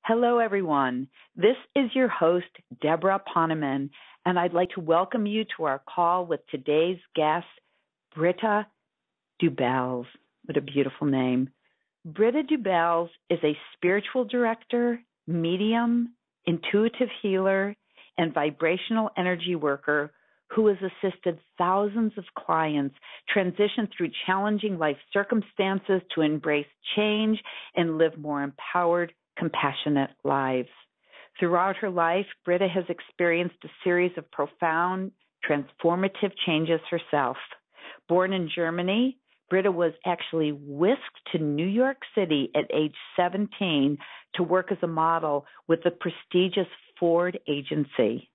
Hello, everyone. This is your host, Debra Poneman, and I'd like to welcome you to our call with today's guest, Britta Dubbels. What a beautiful name. Britta Dubbels is a spiritual director, medium, intuitive healer, and vibrational energy worker who has assisted thousands of clients transition through challenging life circumstances to embrace change and live more empowered, compassionate lives. Throughout her life, Britta has experienced a series of profound, transformative changes herself. Born in Germany, Britta was actually whisked to New York City at age 17 to work as a model with the prestigious Ford agency.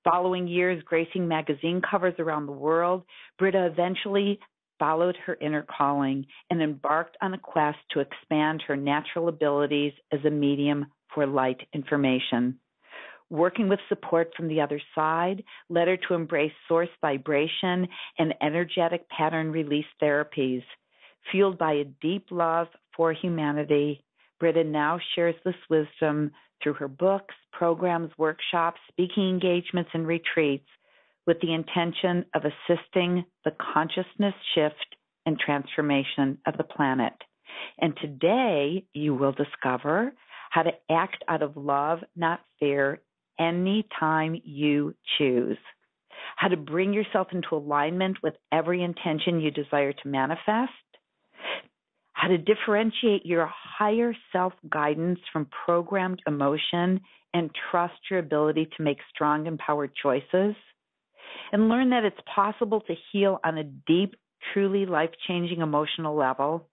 Following years gracing magazine covers around the world, Britta eventually followed her inner calling and embarked on a quest to expand her natural abilities as a medium for light information. Working with support from the other side led her to embrace source vibration and energetic pattern release therapies. Fueled by a deep love for humanity, Britta now shares this wisdom through her books, programs, workshops, speaking engagements, and retreats with the intention of assisting the consciousness shift and transformation of the planet. And today you will discover how to act out of love, not fear, anytime you choose. How to bring yourself into alignment with every intention you desire to manifest. How to differentiate your higher self-guidance from programmed emotion and trust your ability to make strong, empowered choices. And learn that it's possible to heal on a deep, truly life-changing emotional level.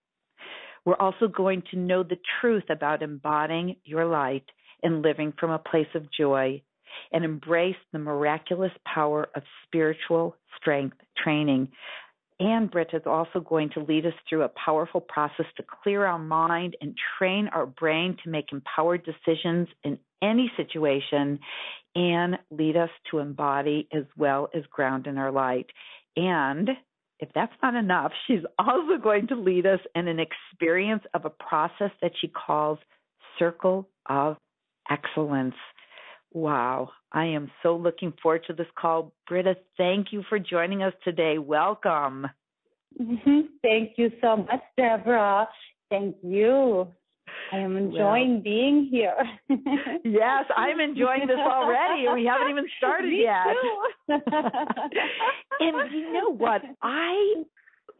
We're also going to know the truth about embodying your light and living from a place of joy, and embrace the miraculous power of spiritual strength training. And Britta is also going to lead us through a powerful process to clear our mind and train our brain to make empowered decisions in any situation and lead us to embody as well as ground in our light. And if that's not enough, she's also going to lead us in an experience of a process that she calls Circle of Excellence. Wow, I am so looking forward to this call. Britta, thank you for joining us today. Welcome. Thank you so much, Debra. Thank you. I am enjoying being here. Yes, I'm enjoying this already. We haven't even started yet. And you know what?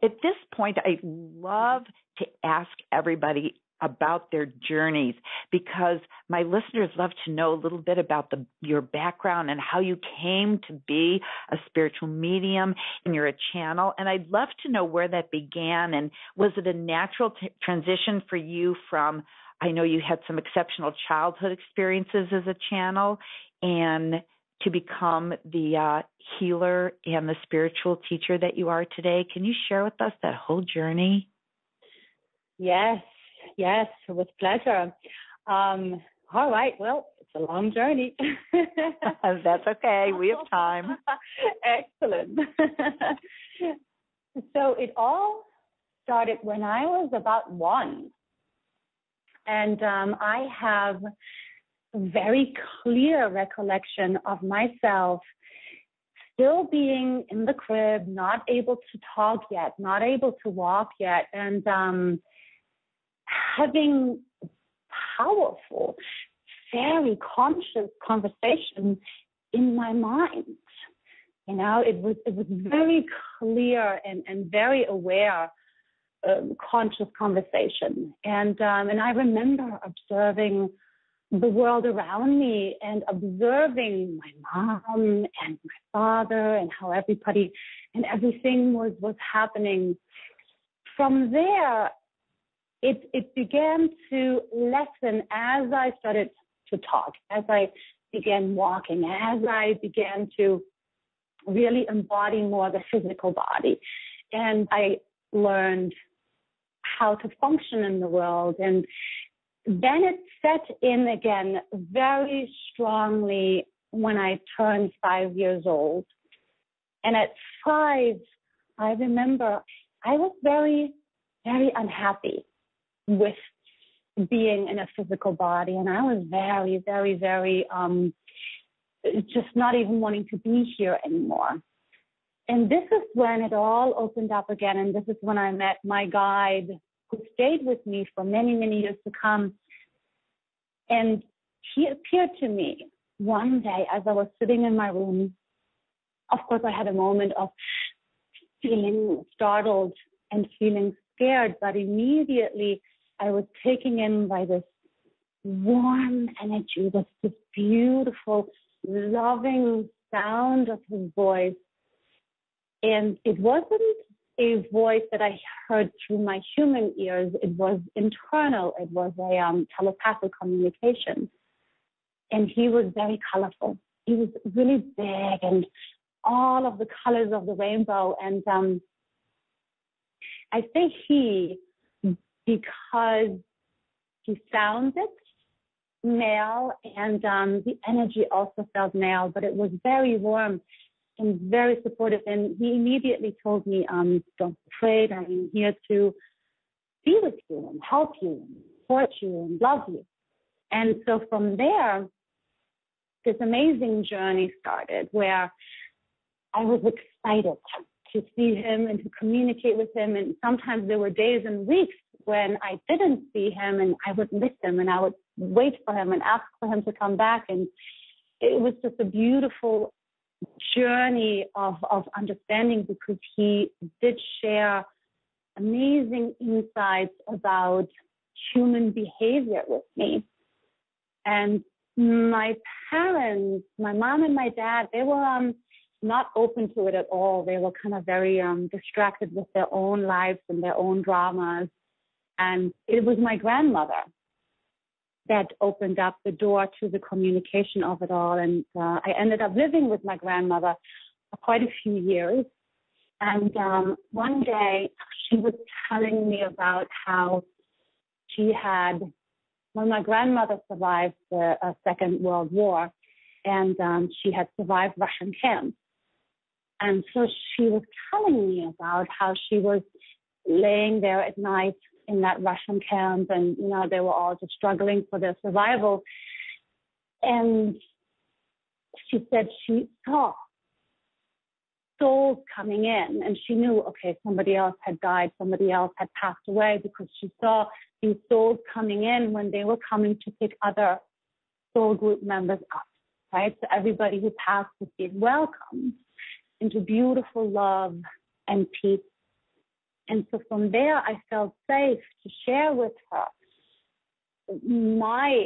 At this point, I love to ask everybody about their journeys, because my listeners love to know a little bit about your background and how you came to be a spiritual medium and you're a channel. And I'd love to know where that began. And was it a natural transition for you from, I know you had some exceptional childhood experiences as a channel, and to become the healer and the spiritual teacher that you are today? Can you share with us that whole journey? Yes, with pleasure. All right, well, it's a long journey. That's okay. We have time. Excellent. So it all started when I was about 1. And I have a very clear recollection of myself still being in the crib, not able to talk yet, not able to walk yet, and having powerful, very conscious conversation in my mind. You know, it was very clear and very aware, conscious conversation. And I remember observing the world around me and observing my mom and my father and how everybody and everything was happening. From there, it began to lessen as I started to talk, as I began walking, as I began to really embody more the physical body. And I learned how to function in the world. And then it set in again very strongly when I turned 5 years old. And at 5, I remember I was very, very unhappy with being in a physical body. And I was very, very, very just not even wanting to be here anymore. And this is when it all opened up again. And this is when I met my guide, who stayed with me for many, many years to come. And he appeared to me one day as I was sitting in my room. Of course, I had a moment of feeling startled and feeling scared, but immediately I was taken in by this warm energy, this beautiful, loving sound of his voice. And it wasn't a voice that I heard through my human ears. It was internal. It was a telepathic communication. And he was very colorful. He was really big and all of the colors of the rainbow. And I say he because he sounded male, and the energy also felt male, but it was very warm and very supportive. And he immediately told me, don't be afraid. I'm here to be with you and help you and support you and love you. And so from there, this amazing journey started where I was excited to see him and to communicate with him. And sometimes there were days and weeks when I didn't see him, and I would miss him, and I would wait for him and ask for him to come back. And it was just a beautiful journey of understanding, because he did share amazing insights about human behavior with me. And my parents, my mom and my dad, they were not open to it at all. They were kind of very distracted with their own lives and their own dramas. And it was my grandmother that opened up the door to the communication of it all. And I ended up living with my grandmother for quite a few years. And one day she was telling me about how she had, when my grandmother survived the Second World War, and she had survived Russian camps. And so she was telling me about how she was laying there at night in that Russian camp, and, you know, they were all just struggling for their survival. And she said she saw souls coming in, and she knew, okay, somebody else had died, somebody else had passed away, because she saw these souls coming in when they were coming to pick other soul group members up, right? So everybody who passed was being welcomed into beautiful love and peace. And so from there, I felt safe to share with her my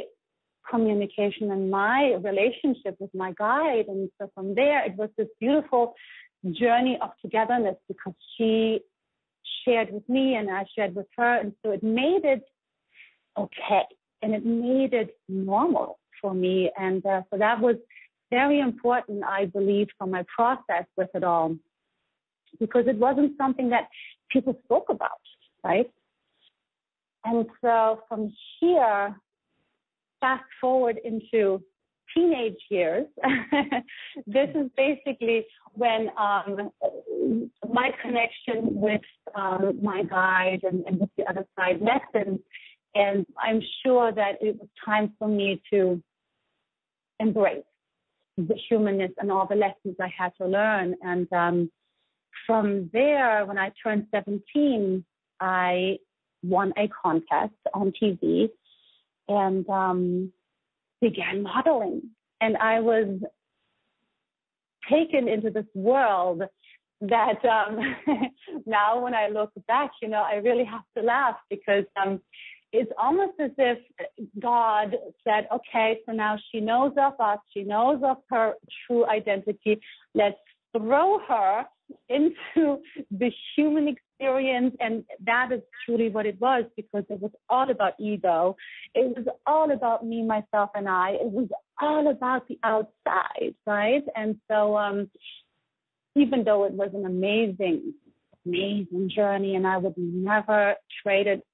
communication and my relationship with my guide. And so from there, it was this beautiful journey of togetherness, because she shared with me and I shared with her. And so it made it okay, and it made it normal for me. And so that was very important, I believe, for my process with it all, because it wasn't something that people spoke about, right? And so from here, fast forward into teenage years, this is basically when my connection with my guide and with the other side lessened. And I'm sure that it was time for me to embrace the humanness and all the lessons I had to learn. And from there, when I turned 17, I won a contest on TV and began modeling. And I was taken into this world that now when I look back, you know, I really have to laugh, because it's almost as if God said, okay, so now she knows of us, she knows of her true identity. Let's throw her into the human experience. And that is truly what it was, because it was all about ego. It was all about me, myself, and I. It was all about the outside, right? And so even though it was an amazing, amazing journey, and I would never trade it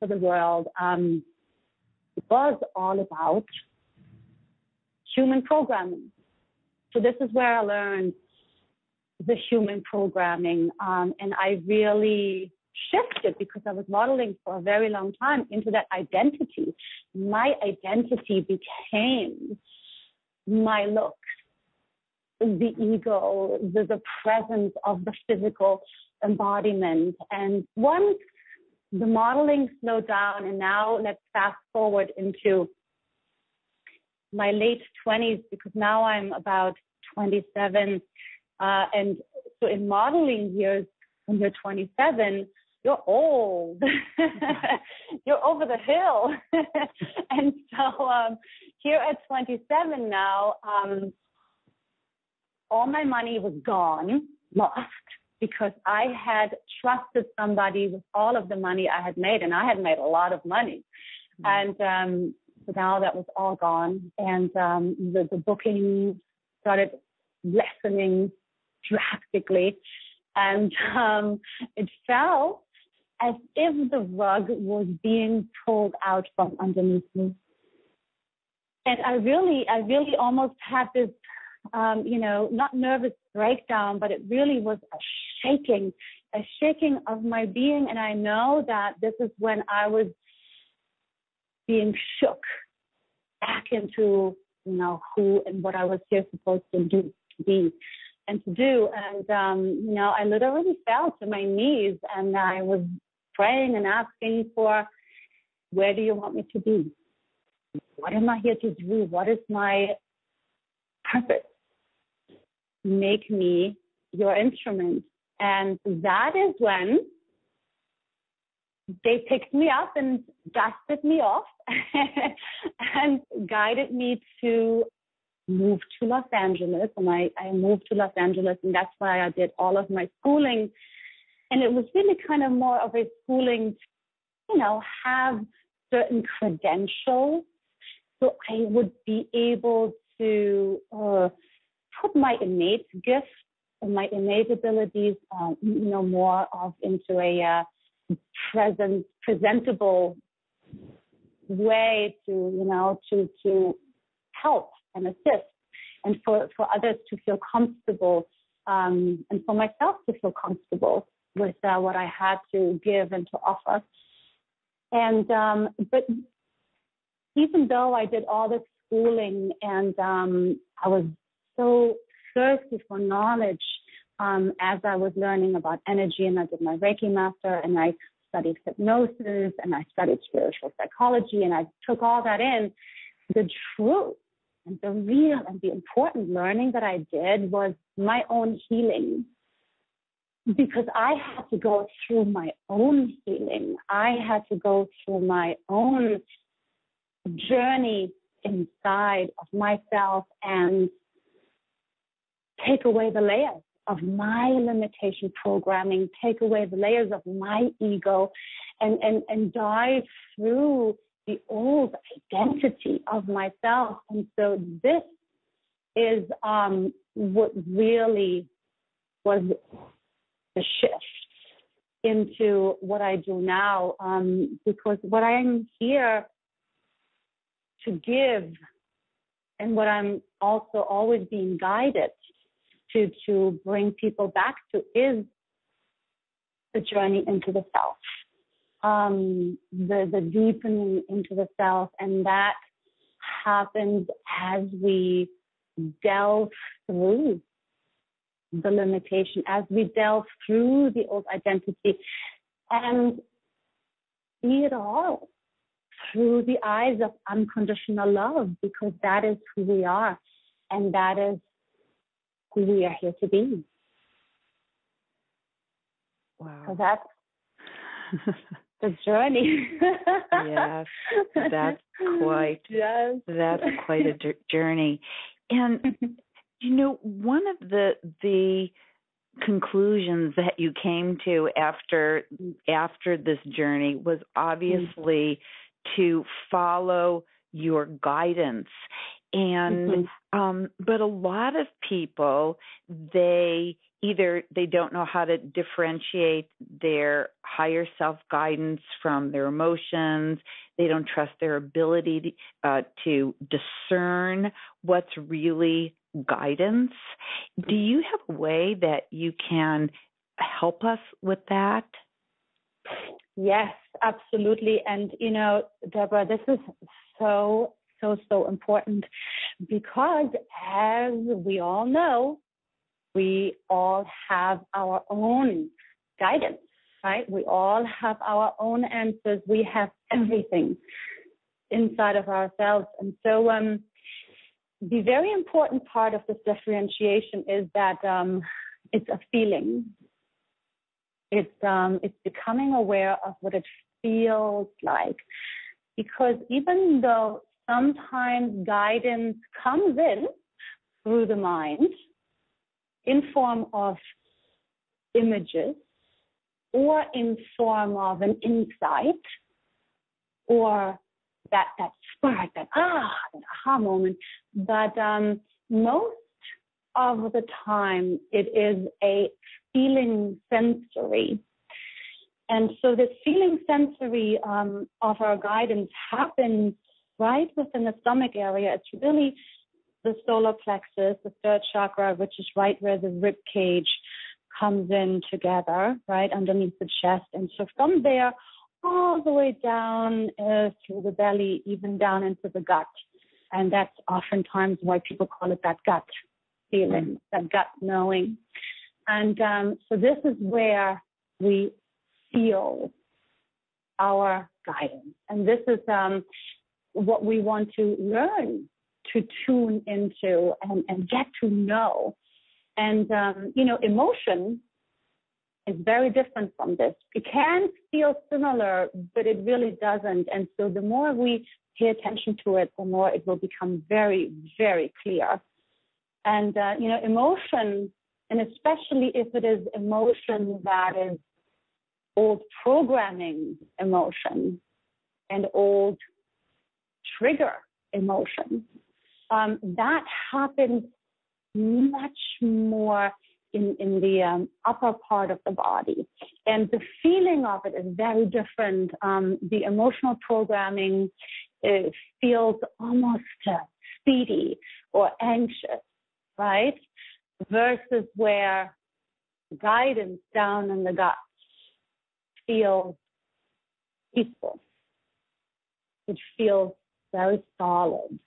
for the world, it was all about human programming. So this is where I learned the human programming, and I really, shifted, because I was modeling for a very long time, into that identity. My identity became my look, the ego, the presence of the physical embodiment. And once the modeling slowed down, and now let's fast forward into my late 20s, because now I'm about 27. And so in modeling years, when you're 27, you're old. You're over the hill. And so here at 27 now, all my money was gone, lost, because I had trusted somebody with all of the money I had made, and I had made a lot of money. Mm-hmm. And so now that was all gone, and the booking started lessening drastically, and it felt as if the rug was being pulled out from underneath me. And I really almost had this, not nervous breakdown, but it really was a shaking of my being. And I know that this is when I was being shook back into, who and what I was here supposed to be and to do. And, I literally fell to my knees, and I was praying and asking for, where do you want me to be? What am I here to do? What is my purpose? Make me your instrument. And that is when they picked me up and dusted me off and guided me to move to Los Angeles. And I moved to Los Angeles, and that's why I did all of my schooling. And it was really kind of more of a schooling to, have certain credentials, so I would be able to put my innate gifts and my innate abilities, more of into a presentable way to help and assist, and for others to feel comfortable, and for myself to feel comfortable with what I had to give and to offer. And but even though I did all this schooling, and I was so thirsty for knowledge as I was learning about energy, and I did my Reiki master, and I studied hypnosis, and I studied spiritual psychology, and I took all that in. The truth and the real and the important learning that I did was my own healing, because I had to go through my own healing. I had to go through my own journey inside of myself and take away the layers of my limitation programming, take away the layers of my ego, and dive through the old identity of myself. And so this is what really was the shift into what I do now, because what I'm here to give, and what I'm also always being guided to bring people back to, is the journey into the self, the deepening into the self. And that happens as we delve through the limitation, as we delve through the old identity and see it all through the eyes of unconditional love, because that is who we are, and that is who we are here to be. Wow. So that's the journey. Yes, that's quite a journey. And one of the conclusions that you came to after this journey was obviously to follow your guidance. And but a lot of people, they don't know how to differentiate their higher self guidance from their emotions. They don't trust their ability to discern what's really guidance. Do you have a way that you can help us with that? Yes, absolutely. And, Debra, this is so important because as we all know, we all have our own guidance, right? We all have our own answers. We have everything inside of ourselves. And so the very important part of this differentiation is that it's a feeling. It's becoming aware of what it feels like. Because even though sometimes guidance comes in through the mind in form of images or in form of an insight or that spark, that aha moment, but most of the time it is a feeling sensory. And so this feeling sensory of our guidance happens right within the stomach area. It's really the solar plexus, the third chakra, which is right where the rib cage comes in together, right underneath the chest. And so from there, all the way down through the belly, even down into the gut. And that's oftentimes why people call it that gut feeling, that gut knowing. And so this is where we feel our guidance. And this is what we want to learn to tune into and get to know. And, emotion is very different from this. It can feel similar, but it really doesn't. And so the more we pay attention to it, the more it will become very, very clear. And, emotion, and especially if it is emotion that is old programming emotion and old trigger emotion, that happens much more in the upper part of the body. And the feeling of it is very different. The emotional programming feels almost speedy or anxious, right? Versus where guidance down in the gut feels peaceful. It feels very solid.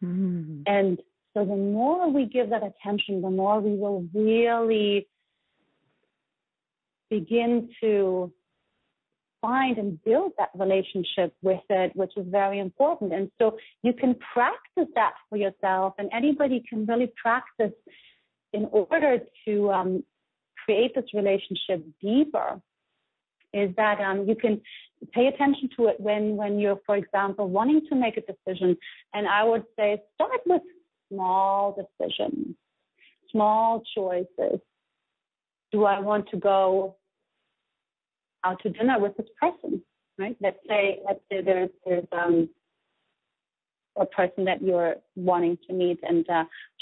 Mm. And so the more we give that attention, the more we will really begin to find and build that relationship with it, which is very important. And so you can practice that for yourself, and anybody can really practice in order to create this relationship deeper, is that you can pay attention to it when you're, for example, wanting to make a decision. And I would say start with small decisions, small choices. Do I want to go out to dinner with this person, right? Let's say there's a person that you're wanting to meet, and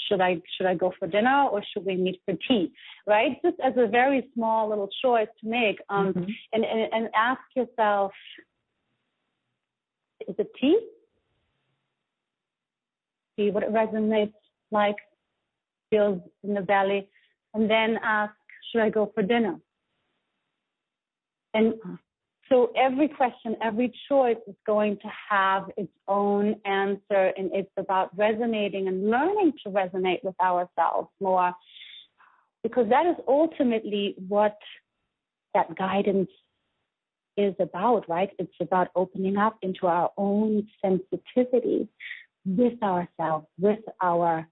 should I go for dinner or should we meet for tea, right? Just as a very small little choice to make, and ask yourself, is it tea? See what it resonates like, feels in the belly, and then ask, should I go for dinner? And so every question, every choice is going to have its own answer, and it's about resonating and learning to resonate with ourselves more, because that is ultimately what that guidance is about, right? It's about opening up into our own sensitivity with ourselves, with our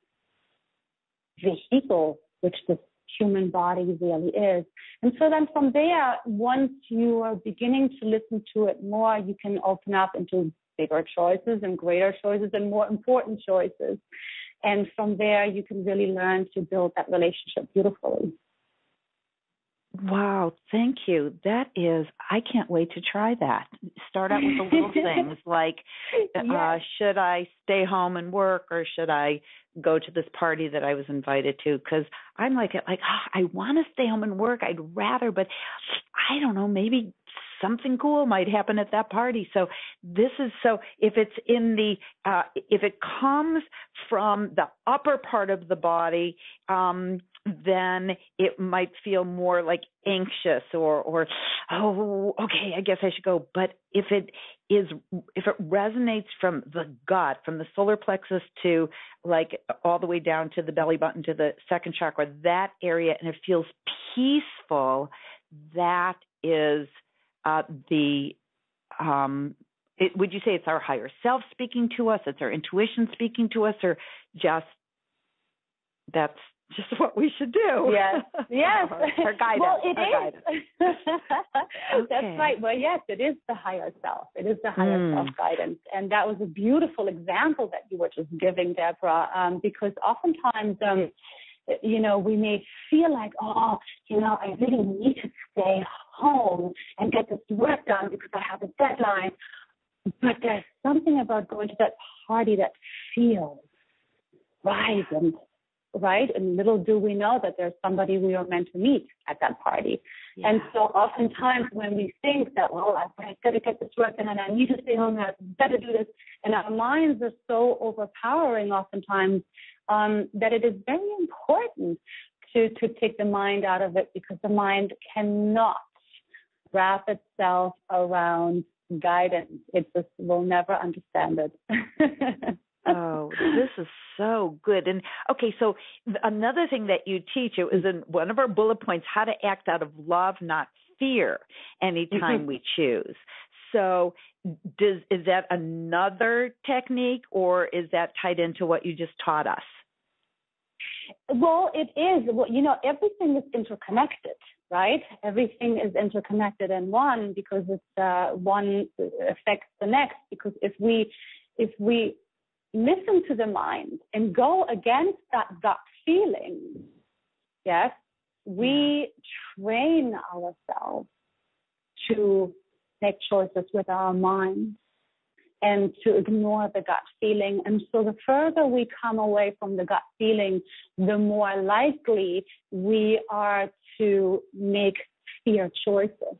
vehicle, which this human body really is. And so then from there, once you are beginning to listen to it more, you can open up into bigger choices and greater choices and more important choices. And from there, you can really learn to build that relationship beautifully. Wow, thank you. That is, I can't wait to try that. Start out with the little things like, yes. Should I stay home and work, or should I go to this party that I was invited to? Because I'm I want to stay home and work. I'd rather, but I don't know, maybe something cool might happen at that party. So this is, so if it's in the, if it comes from the upper part of the body, then it might feel more like anxious or, oh, okay, I guess I should go. But if it resonates from the gut, from the solar plexus to like all the way down to the belly button to the second chakra, that area, and it feels peaceful, that is would you say it's our higher self speaking to us? It's our intuition speaking to us, or just that's just what we should do? Yes. Our guidance. Well, it is. Okay. That's right. Well, yes, it is the higher self. It is the higher self guidance. And that was a beautiful example that you were just giving, Debra, because oftentimes, we may feel like, I really need to stay home and get this work done because I have a deadline. But there's something about going to that party that feels right? And little do we know that there's somebody we are meant to meet at that party. Yeah. And so oftentimes when we think that, I've got to get this work done and I need to stay home and I better do this, and our minds are so overpowering oftentimes that it is very important to take the mind out of it, because the mind cannot wrap itself around guidance. It just will never understand it. Oh, this is so good. And okay, so another thing that you teach, it was in one of our bullet points, how to act out of love, not fear, anytime we choose. So is that another technique, or is that tied into what you just taught us? Well, it is. Well, everything is interconnected, right? Everything is interconnected in one, because it's one affects the next. Because if we listen to the mind and go against that gut feeling, yes, we train ourselves to make choices with our minds and to ignore the gut feeling. And so the further we come away from the gut feeling, the more likely we are to make fear choices.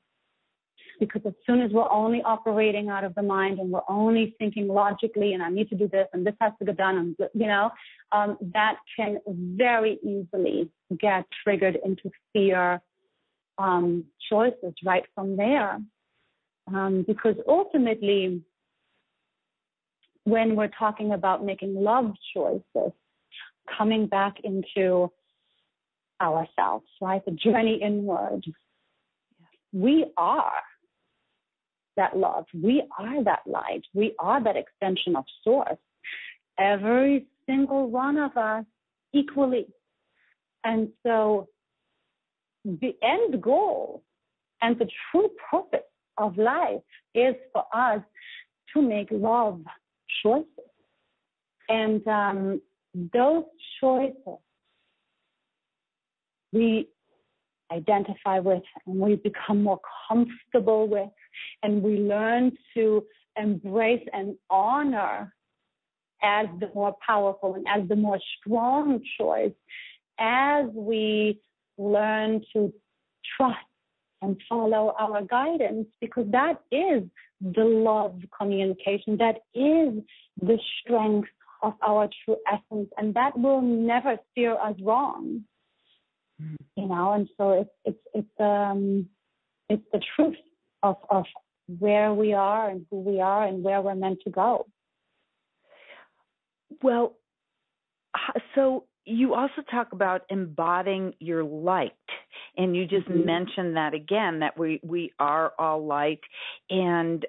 Because as soon as we're only operating out of the mind and we're only thinking logically, and I need to do this and this has to get done, and that can very easily get triggered into fear choices right from there. Because ultimately, when we're talking about making love choices, coming back into ourselves, right, the journey inward, we are that love. We are that light. We are that extension of source. Every single one of us equally. And so the end goal and the true purpose of life is for us to make love choices. And those choices we identify with and we become more comfortable with, and we learn to embrace and honor as the more powerful and as the more strong choice, as we learn to trust and follow our guidance, because that is the love communication, that is the strength of our true essence, and that will never steer us wrong. And so it's the truth of where we are and who we are and where we're meant to go. Well, so you also talk about embodying your light, and you just mentioned that again, that we are all light. And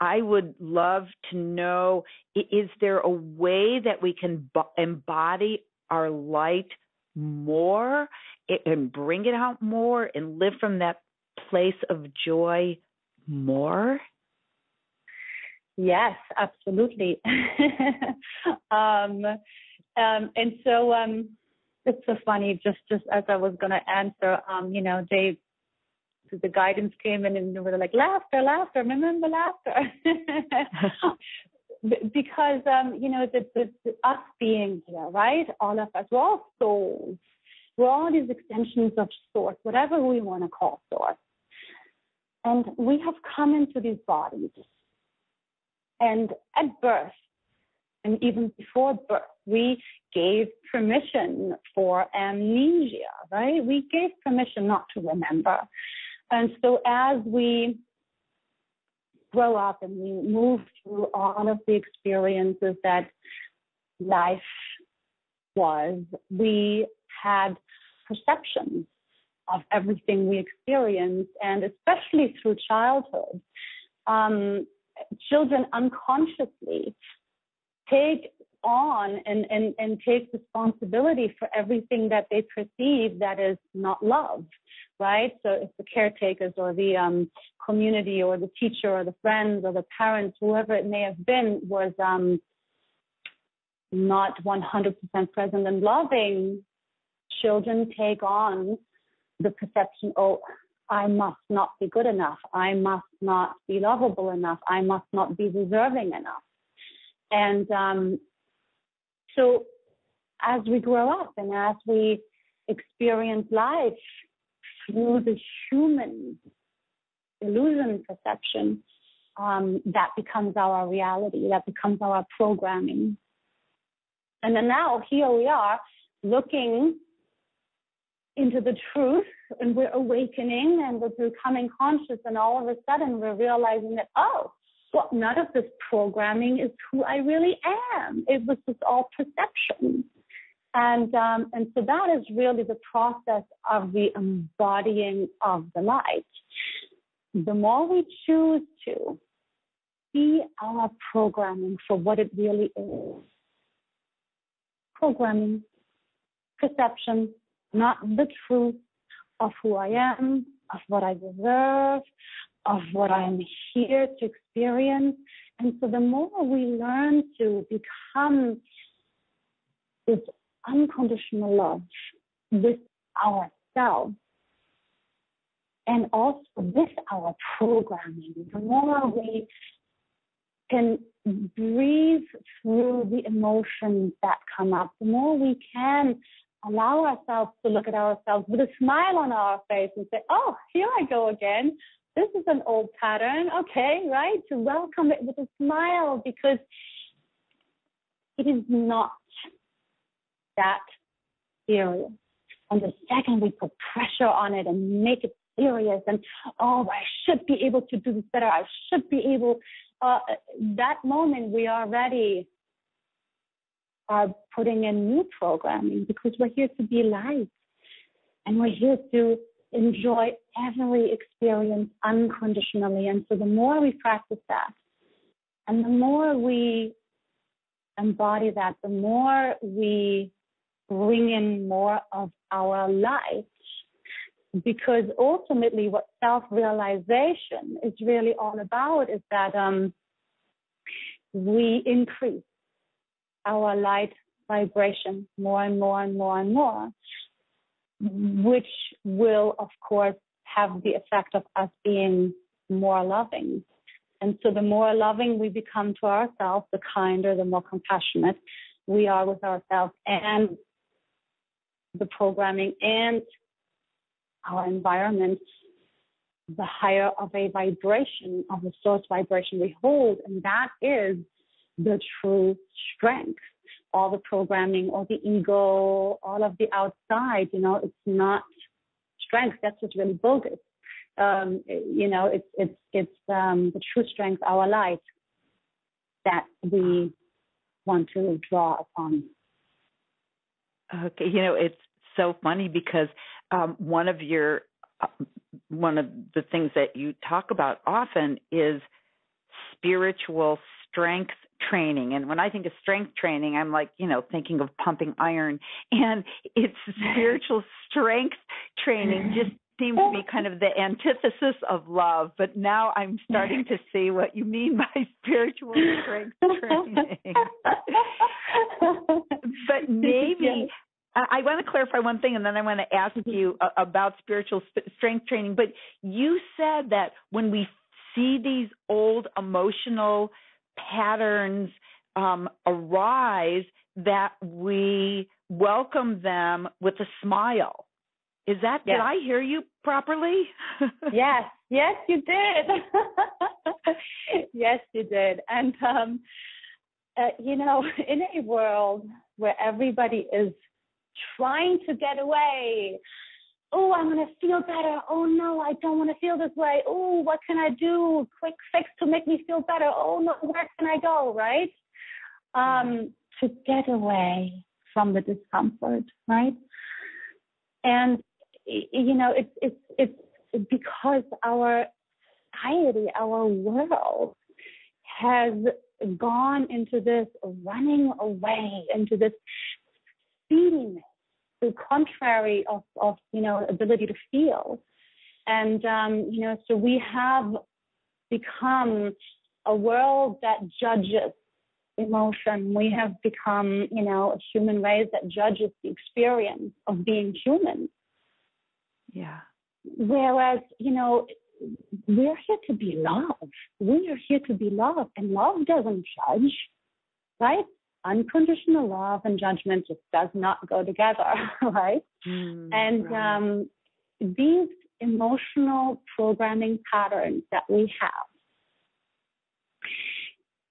I would love to know, is there a way that we can embody our light more and bring it out more and live from that place of joy more? Yes, absolutely. And so it's so funny, just as I was going to answer, the guidance came in and they were like, laughter, remember laughter. Because, us being here, right? All of us, we're all souls. We're all these extensions of source, whatever we want to call source. And we have come into these bodies. And at birth, and even before birth, we gave permission for amnesia, right? We gave permission not to remember. And so as we grow up and we move through all of the experiences that life was, we had perceptions of everything we experienced, and especially through childhood, children unconsciously take on and take responsibility for everything that they perceive that is not love, right? So if the caretakers or the community or the teacher or the friends or the parents, whoever it may have been, was not 100% present and loving, children take on the perception, oh, I must not be good enough. I must not be lovable enough. I must not be deserving enough. And so as we grow up and as we experience life through the human illusion perception, that becomes our reality, that becomes our programming. And then now here we are looking into the truth, and we're awakening and we're becoming conscious, and all of a sudden we're realizing that, oh, well, none of this programming is who I really am. It was just all perception. And so that is really the process of the embodying of the light. The more we choose to see our programming for what it really is, programming, perception, not the truth of who I am, of what I deserve, of what I am here to experience. And so the more we learn to become this unconditional love with ourselves and also with our programming, the more we can breathe through the emotions that come up, the more we can allow ourselves to look at ourselves with a smile on our face and say, oh, here I go again. This is an old pattern. Okay, right? To welcome it with a smile, because it is not that serious. And the second we put pressure on it and make it serious and, oh, I should be able to do this better. I should be able, that moment we already are putting in new programming, because we're here to be light and we're here to enjoy every experience unconditionally. And so the more we practice that and the more we embody that, the more we bring in more of our light, because ultimately what self-realization is really all about is that we increase our light vibration more and more and more and more, which will, of course, have the effect of us being more loving. And so the more loving we become to ourselves, the kinder, the more compassionate we are with ourselves and the programming and our environment, the higher of a vibration, of the source vibration we hold. And that is the true strength. All the programming, all the ego, all of the outside, it's not strength. That's just really bogus. It's the true strength, our light, that we want to draw upon. Okay, it's so funny because one of the things that you talk about often is spiritual strength training. And when I think of strength training, I'm like, thinking of pumping iron. And it's spiritual strength training just seems to be kind of the antithesis of love. But now I'm starting to see what you mean by spiritual strength training. But maybe I want to clarify one thing, and then I want to ask you about spiritual strength training. But you said that when we see these old emotional patterns arise, that we welcome them with a smile. Is that, Yes. Did I hear you properly? Yes, you did. Yes, you did. And, in a world where everybody is trying to get away, oh, I'm going to feel better. Oh, no, I don't want to feel this way. Oh, what can I do? Quick fix to make me feel better. Oh, no, where can I go, right? To get away from the discomfort, right? And, it's because our society, our world has gone into this running away, into this speediness, the contrary of ability to feel. And, so we have become a world that judges emotion. We have become, a human race that judges the experience of being human. Yeah. Whereas, we're here to be loved. We are here to be loved. And love doesn't judge, right? Unconditional love and judgment just does not go together, right? Right. These emotional programming patterns that we have,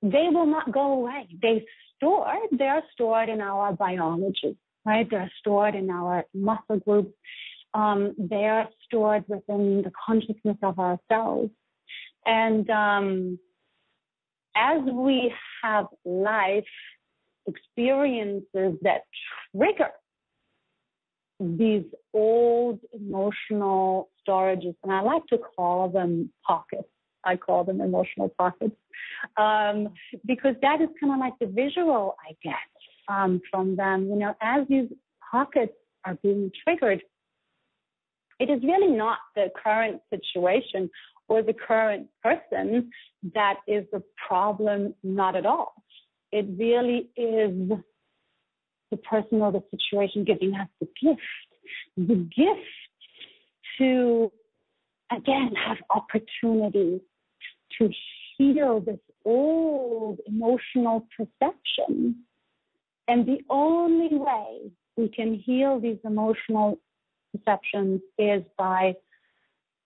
they will not go away. They're stored in our biology, right? They're stored in our muscle groups. They're stored within the consciousness of ourselves. And as we have life experiences that trigger these old emotional storages, and I like to call them pockets. I call them emotional pockets, because that is kind of like the visual I get from them. As these pockets are being triggered, it is really not the current situation or the current person that is the problem, not at all. It really is the person or the situation giving us the gift to, again, have opportunity to heal this old emotional perception. And the only way we can heal these emotional perceptions is by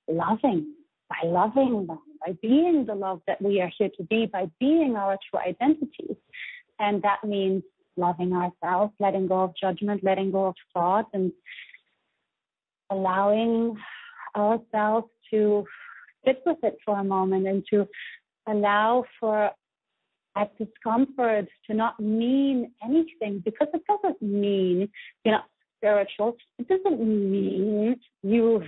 loving them, by being the love that we are here to be, by being our true identity. And that means loving ourselves, letting go of judgment, letting go of thought, and allowing ourselves to sit with it for a moment and to allow for that discomfort to not mean anything, because it doesn't mean you're not spiritual. It doesn't mean you've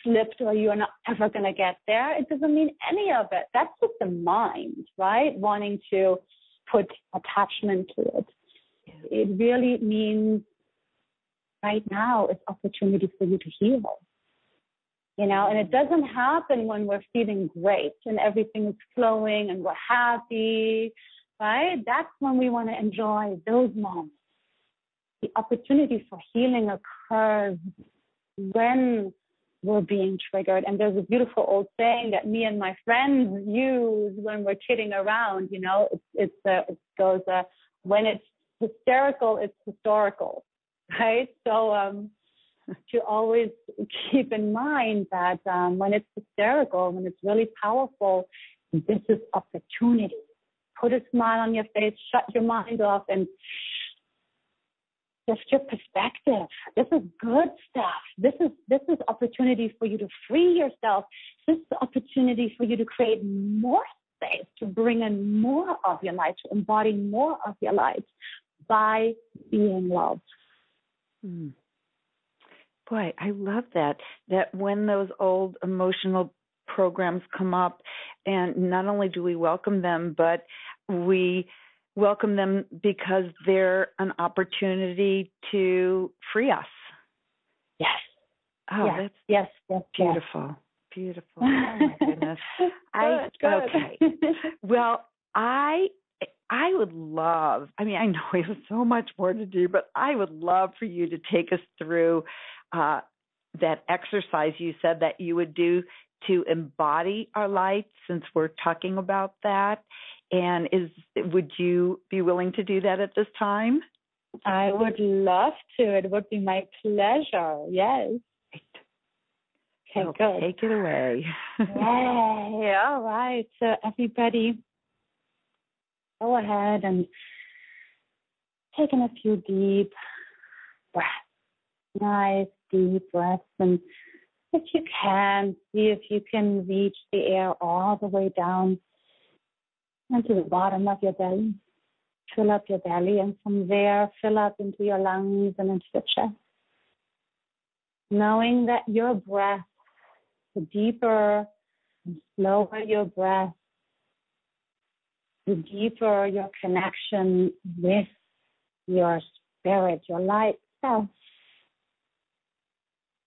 slipped or you're not ever going to get there. It doesn't mean any of it. That's just the mind, right? Wanting to put attachment to it. It really means right now it's opportunity for you to heal. And it doesn't happen when we're feeling great and everything is flowing and we're happy, right? That's when we want to enjoy those moments. The opportunity for healing occurs when we're being triggered. And there's a beautiful old saying that me and my friends use when we're kidding around. It goes, when it's hysterical, it's historical, right? So to always keep in mind that when it's hysterical, when it's really powerful, this is opportunity. Put a smile on your face, shut your mind off, and shift your perspective. This is good stuff. This is opportunity for you to free yourself. This is opportunity for you to create more space, to bring in more of your light, to embody more of your light by being loved. Boy, I love that when those old emotional programs come up, and not only do we welcome them, but we welcome them because they're an opportunity to free us. Yes. Oh, yes. Beautiful. Yes. Beautiful. Oh, my goodness. Good. Okay. Well, I would love, I know we have so much more to do, but I would love for you to take us through that exercise you said that you would do to embody our light, since we're talking about that. And would you be willing to do that at this time? I would love to. It would be my pleasure. Yes. Okay, good. Take it away. Yay. All right. So everybody, go ahead and take in a few deep breaths. Nice deep breaths. And if you can, see if you can reach the air all the way down into the bottom of your belly. Fill up your belly, and from there, fill up into your lungs and into the chest. Knowing that your breath, the deeper and slower your breath, the deeper your connection with your spirit, your light self.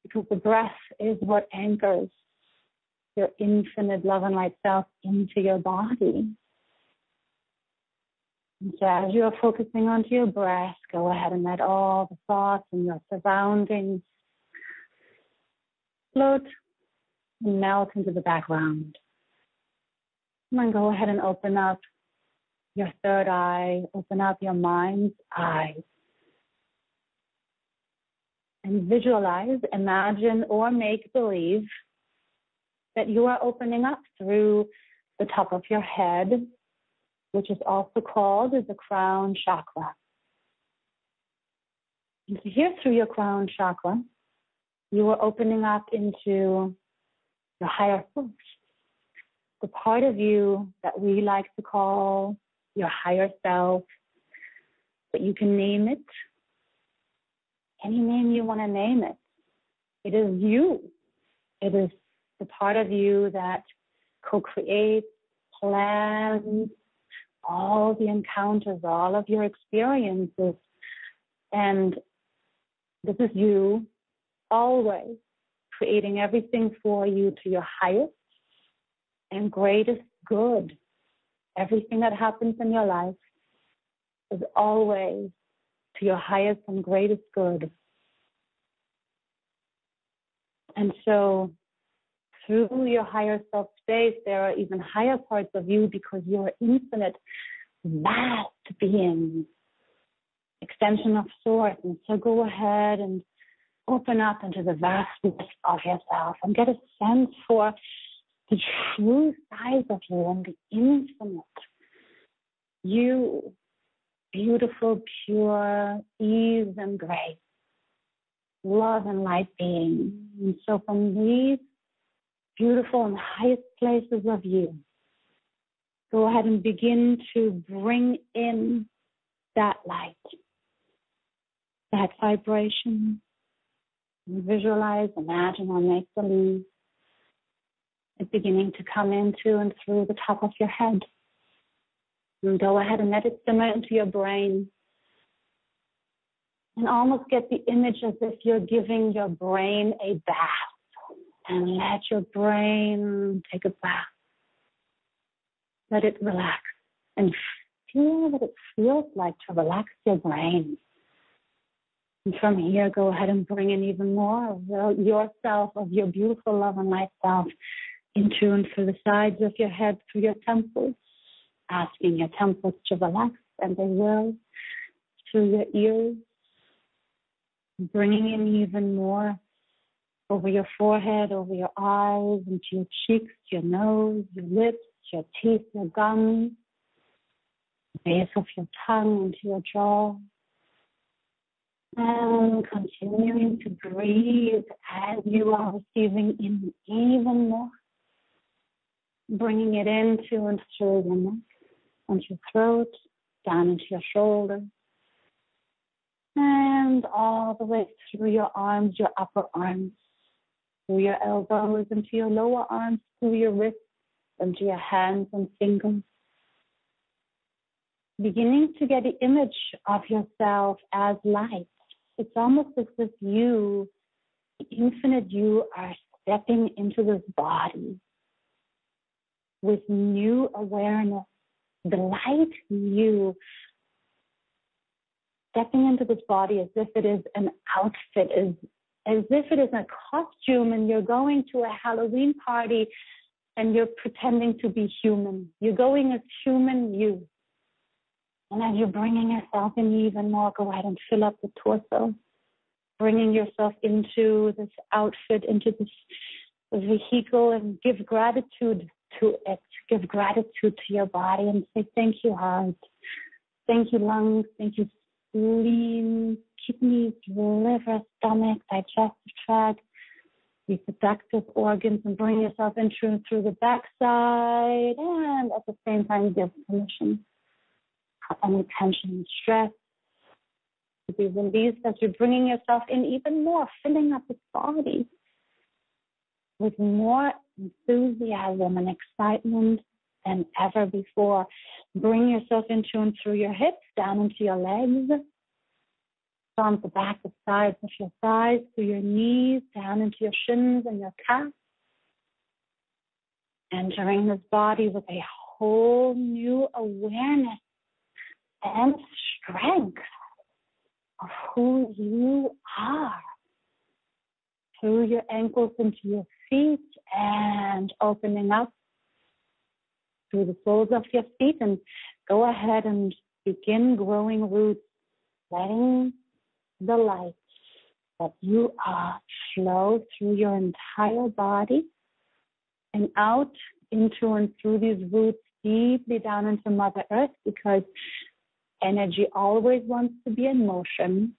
Because the breath is what anchors your infinite love and light self into your body. And so as you are focusing onto your breath, go ahead and let all the thoughts and your surroundings float and melt into the background. And then go ahead and open up your third eye, open up your mind's eye. And visualize, imagine, or make believe that you are opening up through the top of your head, which is also called the crown chakra. And so here through your crown chakra, you are opening up into your higher self, the part of you that we like to call your higher self, but you can name it any name you want to name it. It is you. It is the part of you that co-creates, plans, all the encounters, all of your experiences. And this is you always creating everything for you to your highest and greatest good. Everything that happens in your life is always to your highest and greatest good. And so through your higher self space, there are even higher parts of you because you are infinite, vast beings, extension of source. And so go ahead and open up into the vastness of yourself and get a sense for the true size of you and the infinite. You, beautiful, pure, ease and grace, love and light being. And so from these beautiful and highest places of you, go ahead and begin to bring in that light, that vibration. Visualize, imagine, or make believe it beginning to come into and through the top of your head. And go ahead and let it simmer into your brain. And almost get the image as if you're giving your brain a bath. And let your brain take a bath. Let it relax. And feel what it feels like to relax your brain. And from here, go ahead and bring in even more of yourself, of your beautiful love and light self, into and through the sides of your head, through your temples, asking your temples to relax, and they will, through your ears, bringing in even more over your forehead, over your eyes, into your cheeks, your nose, your lips, your teeth, your gums, the base of your tongue, into your jaw. And continuing to breathe as you are receiving in even more. Bringing it into and through your neck, and your throat, down into your shoulders. And all the way through your arms, your upper arms, through your elbows, into your lower arms, through your wrists, into your hands and fingers. Beginning to get the image of yourself as light. It's almost as if you, the infinite you, are stepping into this body with new awareness. The light you stepping into this body as if it is an outfit, as if it is a costume and you're going to a Halloween party and you're pretending to be human. You're going as human you. And as you're bringing yourself in even more, go ahead and fill up the torso, bringing yourself into this outfit, into this vehicle, and give gratitude to it. Give gratitude to your body and say, thank you, heart. Thank you, lungs. Thank you, spleen, kidneys, liver, stomach, digestive tract, reproductive organs, and bring yourself in through the backside, and at the same time give permission for any tension and stress to be released as you're bringing yourself in even more, filling up this body with more enthusiasm and excitement than ever before. Bring yourself into and through your hips, down into your legs, from the back, the sides of your thighs, through your knees, down into your shins and your calves. Entering this body with a whole new awareness and strength of who you are. Through your ankles into your feet and opening up through the soles of your feet, and go ahead and begin growing roots, letting the light that you are flow through your entire body and out into and through these roots deeply down into Mother Earth, because energy always wants to be in motion.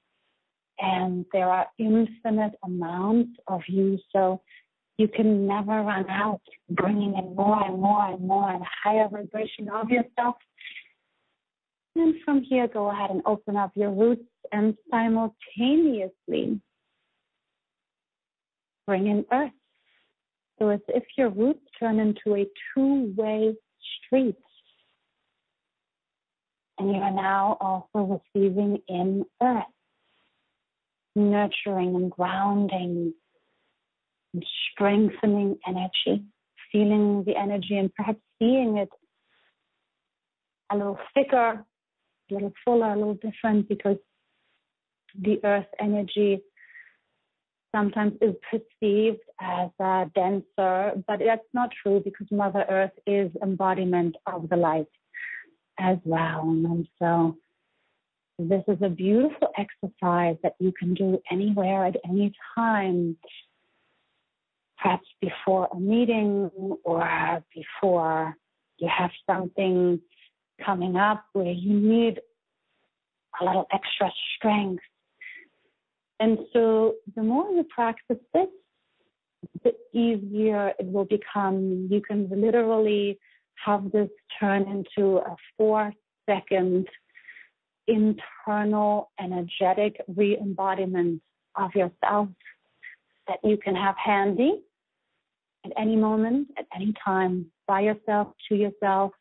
And there are infinite amounts of you, so you can never run out, bringing in more and more and more and higher vibration of yourself. And from here, go ahead and open up your roots and simultaneously bring in earth. So it's if your roots turn into a two-way street. And you are now also receiving in earth, nurturing and grounding and strengthening energy, feeling the energy and perhaps seeing it a little thicker, a little fuller, a little different, because the earth energy sometimes is perceived as denser, but that's not true, because Mother Earth is embodiment of the light as well. And so this is a beautiful exercise that you can do anywhere at any time, perhaps before a meeting or before you have something coming up where you need a little extra strength. And so the more you practice this, the easier it will become. You can literally have this turn into a 4-second internal energetic re-embodiment of yourself that you can have handy at any moment, at any time, by yourself, to yourself,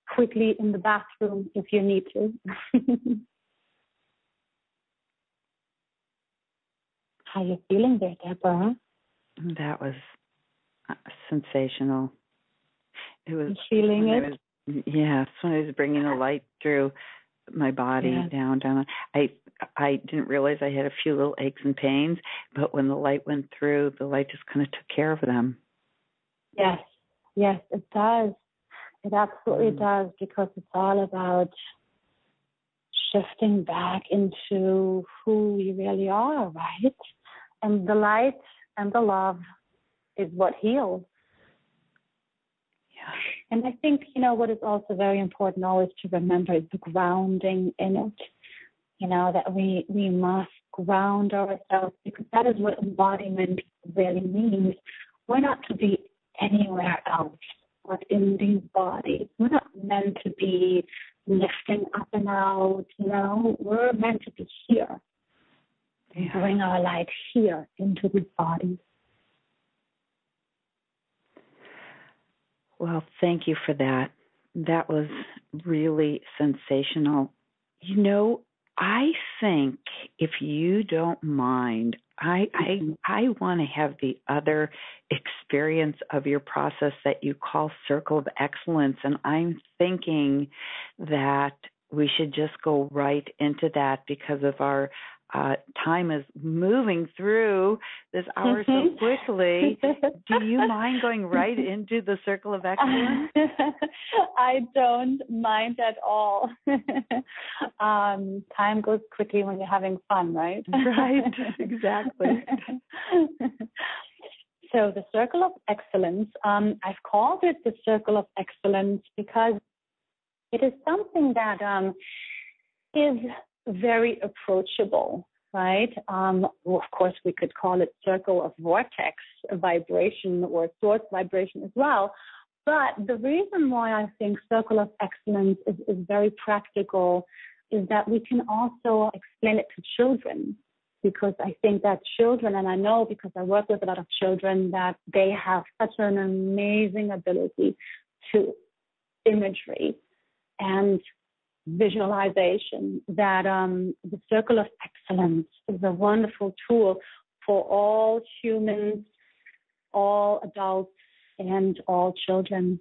quickly in the bathroom if you need to. How are you feeling there, Debra? That was sensational. It was feeling it. Yes, when I was bringing the light through my body, down. I didn't realize I had a few little aches and pains, but when the light went through, the light just kind of took care of them. Yes, it does. It absolutely does, because it's all about shifting back into who we really are, right? And the light and the love is what heals. Yeah. And I think, what is also very important always to remember is the grounding in it. That we must ground ourselves, because that is what embodiment really means. We're not to be anywhere else but in these bodies. We're not meant to be lifting up and out, We're meant to be here. And bring our light here into these bodies. Well, thank you for that. That was really sensational. I think, if you don't mind, I want to have the other experience of your process that you call Circle of Excellence, and I'm thinking that we should just go right into that because of our time is moving through this hour so quickly. Do you mind going right into the circle of excellence? I don't mind at all. Time goes quickly when you're having fun, right? Right, exactly. So the circle of excellence, I've called it the circle of excellence because it is something that is very approachable, right? Of course, we could call it circle of vortex vibration or source vibration as well. But the reason why I think circle of excellence is very practical is that we can also explain it to children, because I think that children, and I know because I work with a lot of children, that they have such an amazing ability to imagery and visualization, that the circle of excellence is a wonderful tool for all humans, all adults, and all children.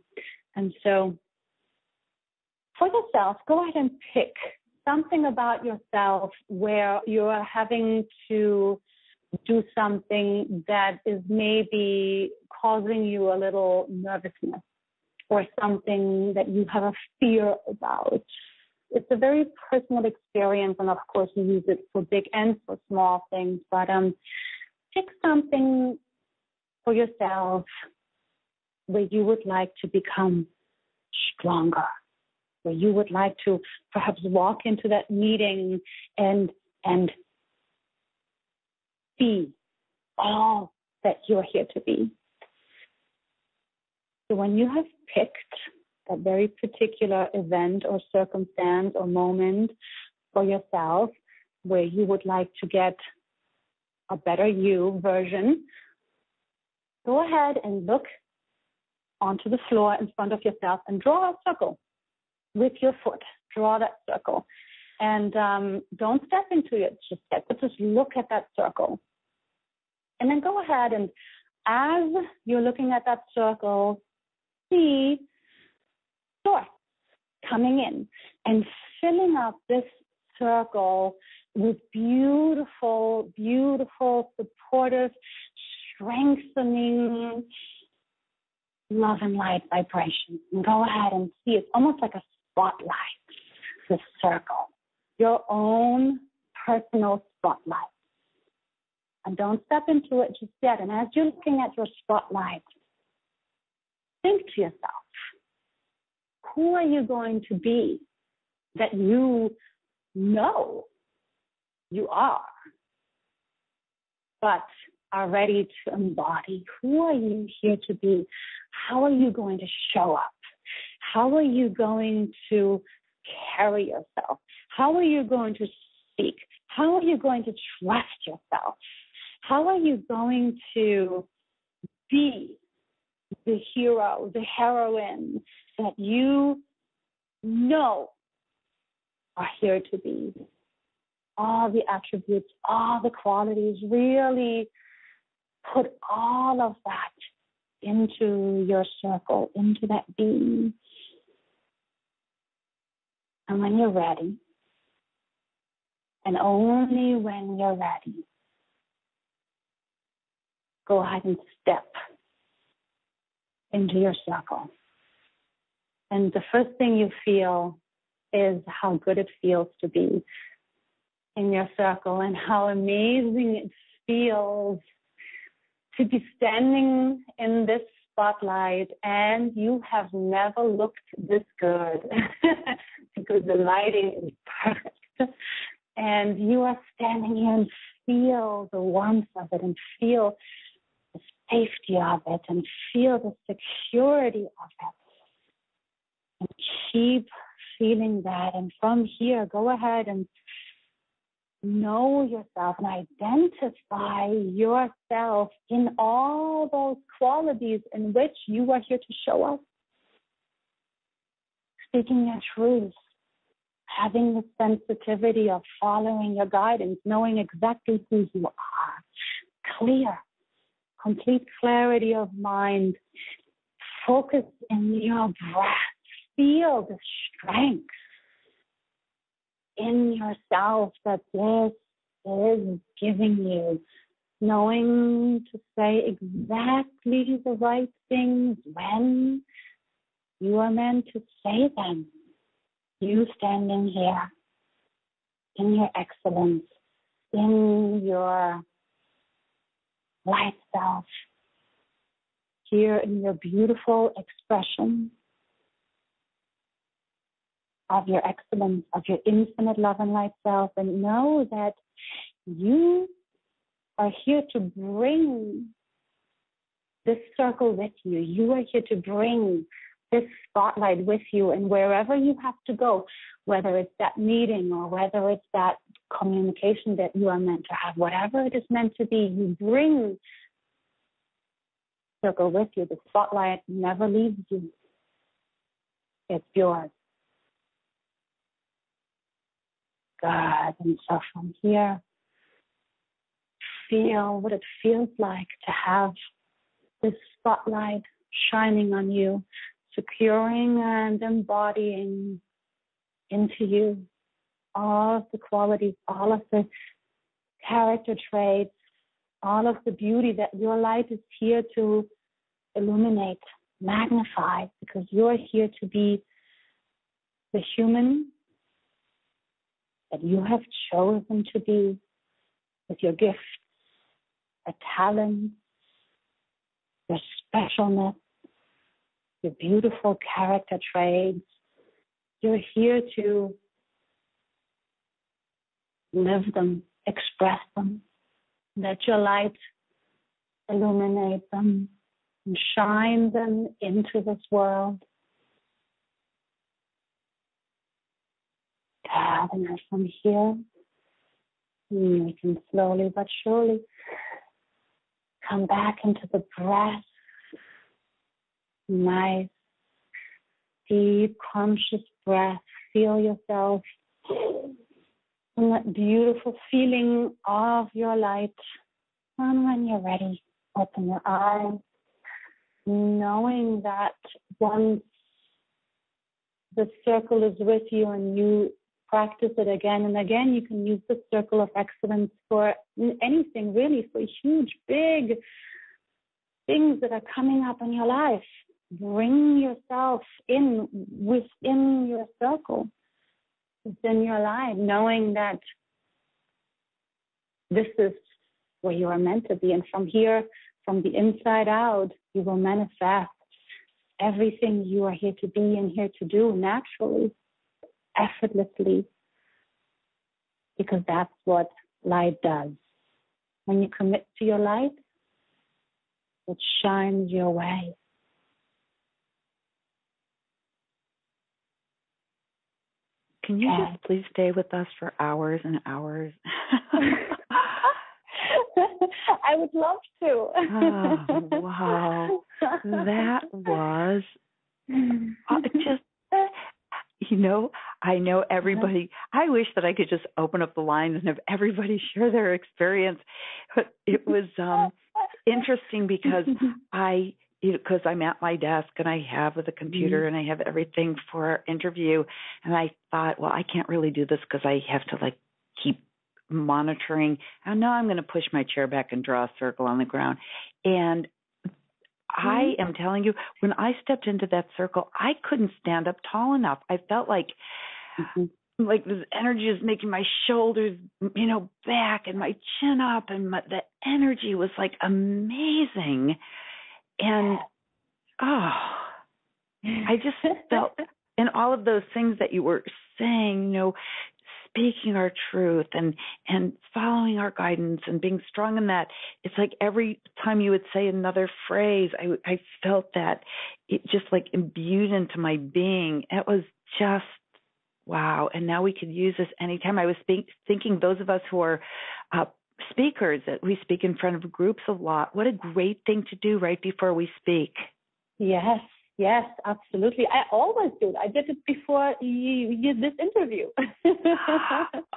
And so for yourself, go ahead and pick something about yourself where you are having to do something that is maybe causing you a little nervousness, or something that you have a fear about. It's a very personal experience, and of course you use it for big and for small things, but pick something for yourself where you would like to become stronger, where you would like to perhaps walk into that meeting and be all that you're here to be. So when you have picked that very particular event or circumstance or moment for yourself where you would like to get a better you version, go ahead and look onto the floor in front of yourself and draw a circle with your foot. Draw that circle. And don't step into it just yet, but just look at that circle. And then go ahead and, as you're looking at that circle, see source coming in and filling up this circle with beautiful, beautiful, supportive, strengthening love and light vibration. And go ahead and see, it's almost like a spotlight, this circle, your own personal spotlight. And don't step into it just yet. And as you're looking at your spotlight, think to yourself, who are you going to be that you know you are, but are ready to embody? Who are you here to be? How are you going to show up? How are you going to carry yourself? How are you going to speak? How are you going to trust yourself? How are you going to be the hero, the heroine that you know are here to be? All the attributes, all the qualities, really put all of that into your circle, into that being. And when you're ready, and only when you're ready, go ahead and step into your circle. And the first thing you feel is how good it feels to be in your circle, and how amazing it feels to be standing in this spotlight, and you have never looked this good because the lighting is perfect. And you are standing here and feel the warmth of it, and feel the safety of it, and feel the security of it. And keep feeling that. And from here, go ahead and know yourself and identify yourself in all those qualities in which you are here to show up. Speaking your truth, having the sensitivity of following your guidance, knowing exactly who you are, clear, complete clarity of mind, focus in your breath, feel the strength in yourself that this is giving you, knowing to say exactly the right things when you are meant to say them. You standing here in your excellence, in your light self, here in your beautiful expression of your excellence, of your infinite love and light self, and know that you are here to bring this circle with you. You are here to bring this spotlight with you, and wherever you have to go, whether it's that meeting or whether it's that communication that you are meant to have, whatever it is meant to be, you bring the circle with you. The spotlight never leaves you. It's yours. Good. And so from here, feel what it feels like to have this spotlight shining on you, securing and embodying into you all of the qualities, all of the character traits, all of the beauty that your light is here to illuminate, magnify, because you're here to be the human that you have chosen to be, with your gifts, your talents, your specialness, your beautiful character traits. You're here to live them, express them, let your light illuminate them and shine them into this world. God, and as from here, we can slowly but surely come back into the breath. Nice, deep, conscious breath. Feel yourself in that beautiful feeling of your light. And when you're ready, open your eyes, knowing that once the circle is with you and you practice it again and again, you can use the circle of excellence for anything, really, for huge, big things that are coming up in your life. Bring yourself in within your circle, within your life, knowing that this is where you are meant to be. And from here, from the inside out, you will manifest everything you are here to be and here to do naturally, effortlessly, because that's what light does. When you commit to your light, it shines your way. Can you just please stay with us for hours and hours? I would love to. Oh, wow. That was just, I know everybody. I wish that I could just open up the lines and have everybody share their experience. But it was interesting because because I'm at my desk and I have with a computer and I have everything for our interview. And I thought, well, I can't really do this because I have to keep monitoring. And now I'm going to push my chair back and draw a circle on the ground. And I am telling you, when I stepped into that circle, I couldn't stand up tall enough. I felt like this energy is making my shoulders, back and my chin up, and the energy was amazing. And I just felt, and all of those things that you were saying, speaking our truth and following our guidance and being strong in that. It's like every time you would say another phrase, I felt that it just imbued into my being. It was just wow. And now we could use this anytime. I was thinking those of us who are speakers, that we speak in front of groups a lot. What a great thing to do right before we speak. Yes, absolutely. I always do it. I did it before this interview.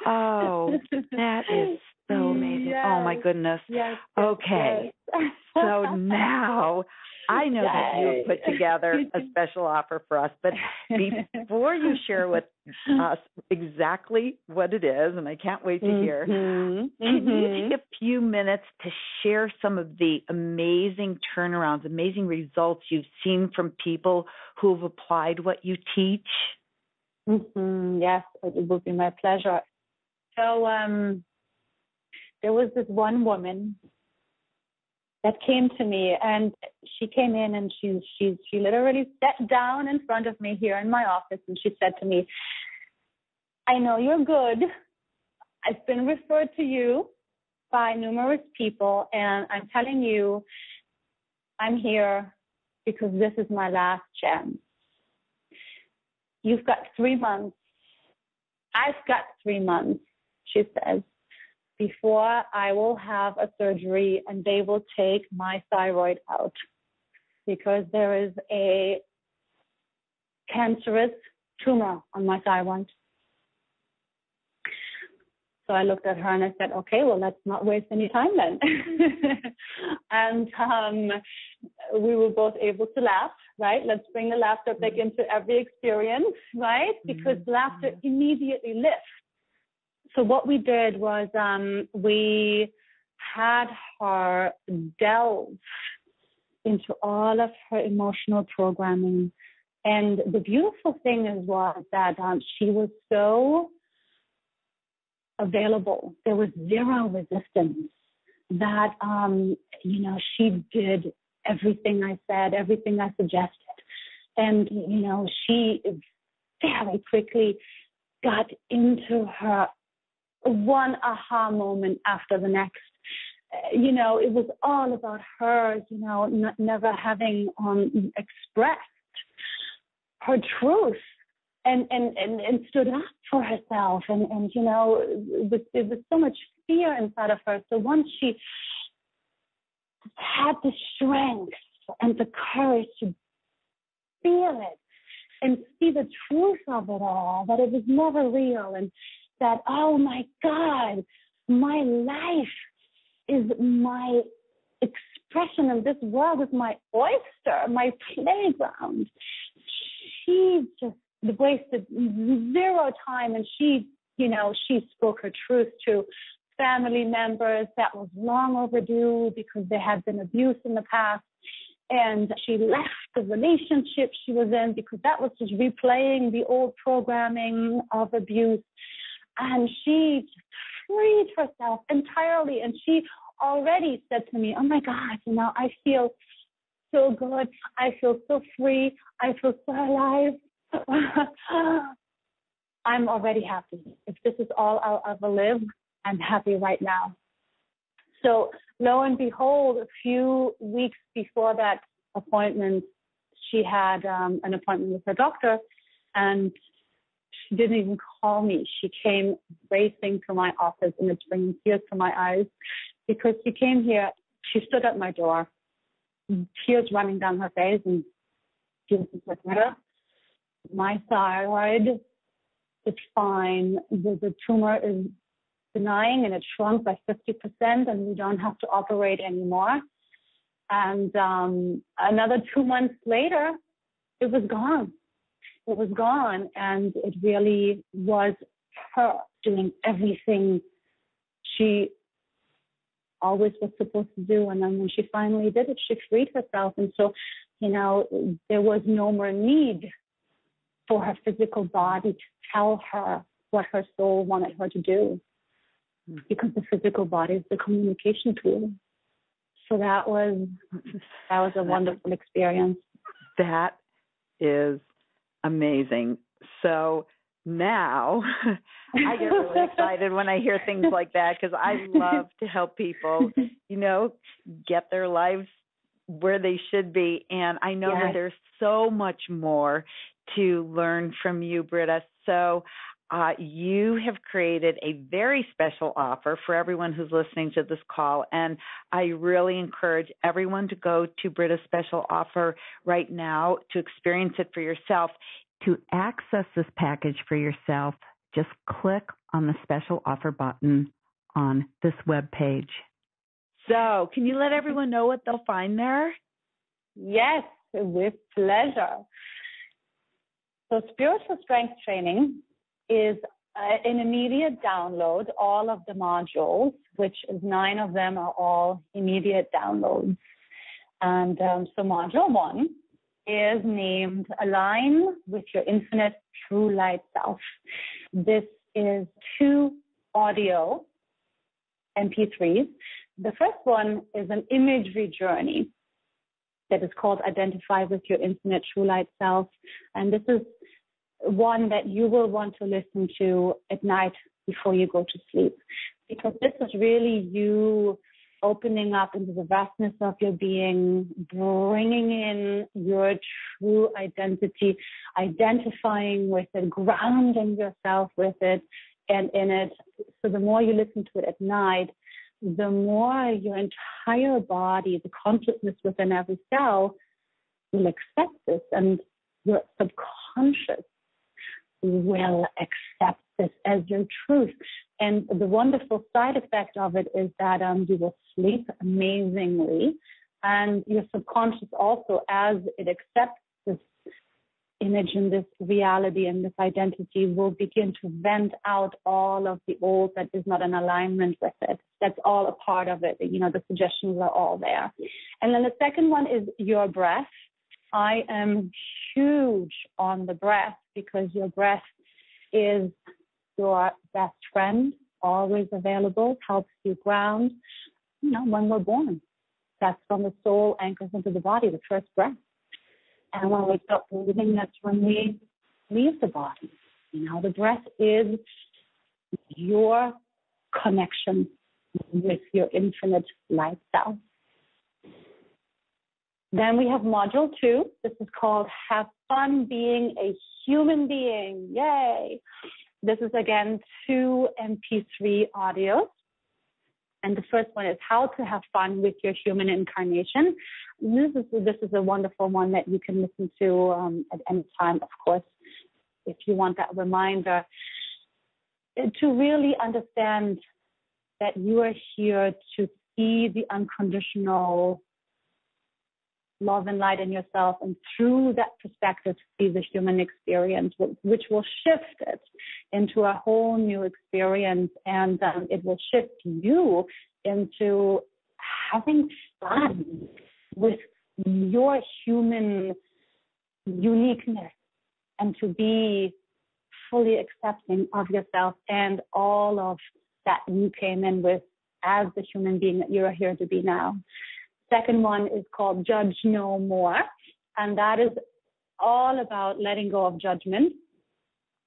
Oh, that is so amazing. Yes. Oh, my goodness. Yes. Okay. Yes. So now I know that you have put together a special offer for us, but before you share with us exactly what it is, and I can't wait to hear, can you take a few minutes to share some of the amazing turnarounds, amazing results you've seen from people who have applied what you teach? Yes, it will be my pleasure. So there was this one woman that came to me, and she came in and she literally sat down in front of me here in my office, and she said to me, I know you're good. I've been referred to you by numerous people, and I'm telling you, I'm here because this is my last chance. You've got 3 months. I've got 3 months, she says, before I will have a surgery and they will take my thyroid out because there is a cancerous tumor on my thyroid. So I looked at her and I said, okay, well, let's not waste any time then. And we were both able to laugh, right? Let's bring the laughter back into every experience, right? Because laughter immediately lifts. So what we did was we had her delve into all of her emotional programming. And the beautiful thing was that she was so available. There was zero resistance. That, she did everything I said, everything I suggested. And, she very quickly got into her one aha moment after the next. It was all about her, never having expressed her truth and stood up for herself. And it was so much fear inside of her. So once she had the strength and the courage to feel it and see the truth of it all, that it was never real, and that, oh my God, my life is my expression, and this world is my oyster, my playground. She just wasted zero time, and she spoke her truth to family members that was long overdue because there had been abuse in the past. And she left the relationship she was in because that was just replaying the old programming of abuse. And she just freed herself entirely. And she already said to me, oh my God, I feel so good. I feel so free. I feel so alive. I'm already happy. If this is all I'll ever live, I'm happy right now. So lo and behold, a few weeks before that appointment, she had an appointment with her doctor, and she didn't even call me. She came racing to my office, and it's bringing tears to my eyes because she came here. She stood at my door, tears running down her face, and she was like, Britta, my thyroid is fine. The tumor is benign, and it shrunk by 50%, and we don't have to operate anymore. And another 2 months later, it was gone. It was gone, and it really was her doing everything she always was supposed to do. And then when she finally did it, she freed herself. And so, there was no more need for her physical body to tell her what her soul wanted her to do, because the physical body is the communication tool. So that was a wonderful experience. That is amazing. So now I get really excited when I hear things like that, because I love to help people, get their lives where they should be. And I know that there's so much more to learn from you, Britta. So you have created a very special offer for everyone who's listening to this call, and I really encourage everyone to go to Britta's special offer right now to experience it for yourself. To access this package for yourself, just click on the special offer button on this webpage. So, can you let everyone know what they'll find there? Yes, with pleasure. So spiritual strength training is an immediate download. All of the modules, which is 9 of them, are all immediate downloads. And so module 1 is named Align with Your Infinite True Light Self. This is 2 audio MP3s. The first one is an imagery journey that is called Identify with Your Infinite True Light Self. And this is one that you will want to listen to at night before you go to sleep, because this is really you opening up into the vastness of your being, bringing in your true identity, identifying with it, grounding yourself with it and in it. So the more you listen to it at night, the more your entire body, the consciousness within every cell, will accept this, and your subconscious will accept this as your truth. And the wonderful side effect of it is that you will sleep amazingly, and your subconscious also, as it accepts this image and this reality and this identity, will begin to vent out all of the old that is not in alignment with it. That's all a part of it. You know, the suggestions are all there. And then the second one is your breath. I am huge on the breath, because your breath is your best friend, always available, helps you ground. You know, when we're born, that's when the soul anchors into the body, the first breath. And when we stop breathing, that's when we leave the body. You know, the breath is your connection with your infinite light self. Then we have module 2. This is called Have Fun Being a Human Being. Yay! This is, again, 2 MP3 audios. And the first one is How to Have Fun with Your Human Incarnation. This is a wonderful one that you can listen to at any time, of course, if you want that reminder. To really understand that you are here to see the unconditional love and light in yourself, and through that perspective see the human experience, which will shift it into a whole new experience, and it will shift you into having fun with your human uniqueness, and to be fully accepting of yourself and all of that you came in with as the human being that you're here to be now. Second one is called Judge No More, and that is all about letting go of judgment,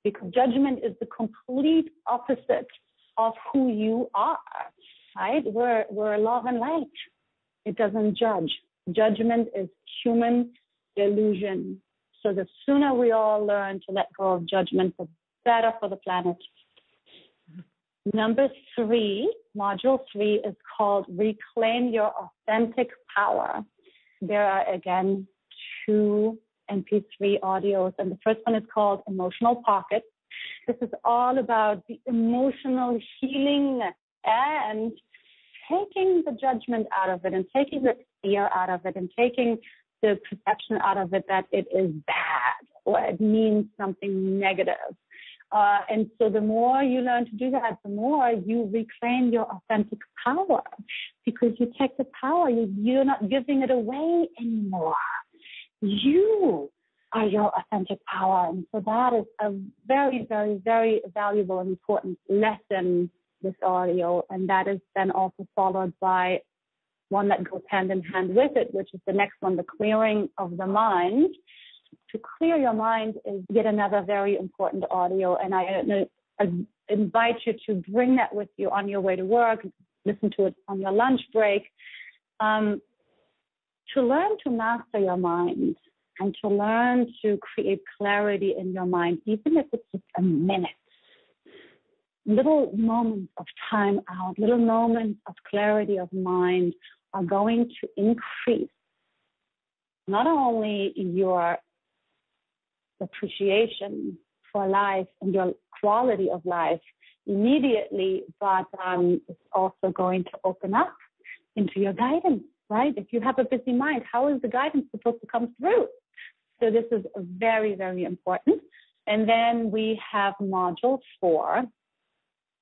because judgment is the complete opposite of who you are, right? We're love and light. It doesn't judge. Judgment is human illusion. So the sooner we all learn to let go of judgment, the better for the planet. Number 3, module 3, is called Reclaim Your Authentic Power. There are, again, 2 MP3 audios, and the first one is called Emotional Pocket. This is all about the emotional healing and taking the judgment out of it, and taking the fear out of it, and taking the perception out of it that it is bad or it means something negative. And so the more you learn to do that, the more you reclaim your authentic power, because you take the power, you're not giving it away anymore. You are your authentic power. And so that is a very, very, very valuable and important lesson, this audio. And that is then also followed by one that goes hand in hand with it, which is the next one, the clearing of the mind. To clear your mind is yet another very important audio, and I invite you to bring that with you on your way to work, listen to it on your lunch break, to learn to master your mind and to learn to create clarity in your mind, even if it's just a minute. Little moments of time out, little moments of clarity of mind are going to increase not only your appreciation for life and your quality of life immediately, but it's also going to open up into your guidance, right? If you have a busy mind, how is the guidance supposed to come through? So this is very, very important. And then we have module 4,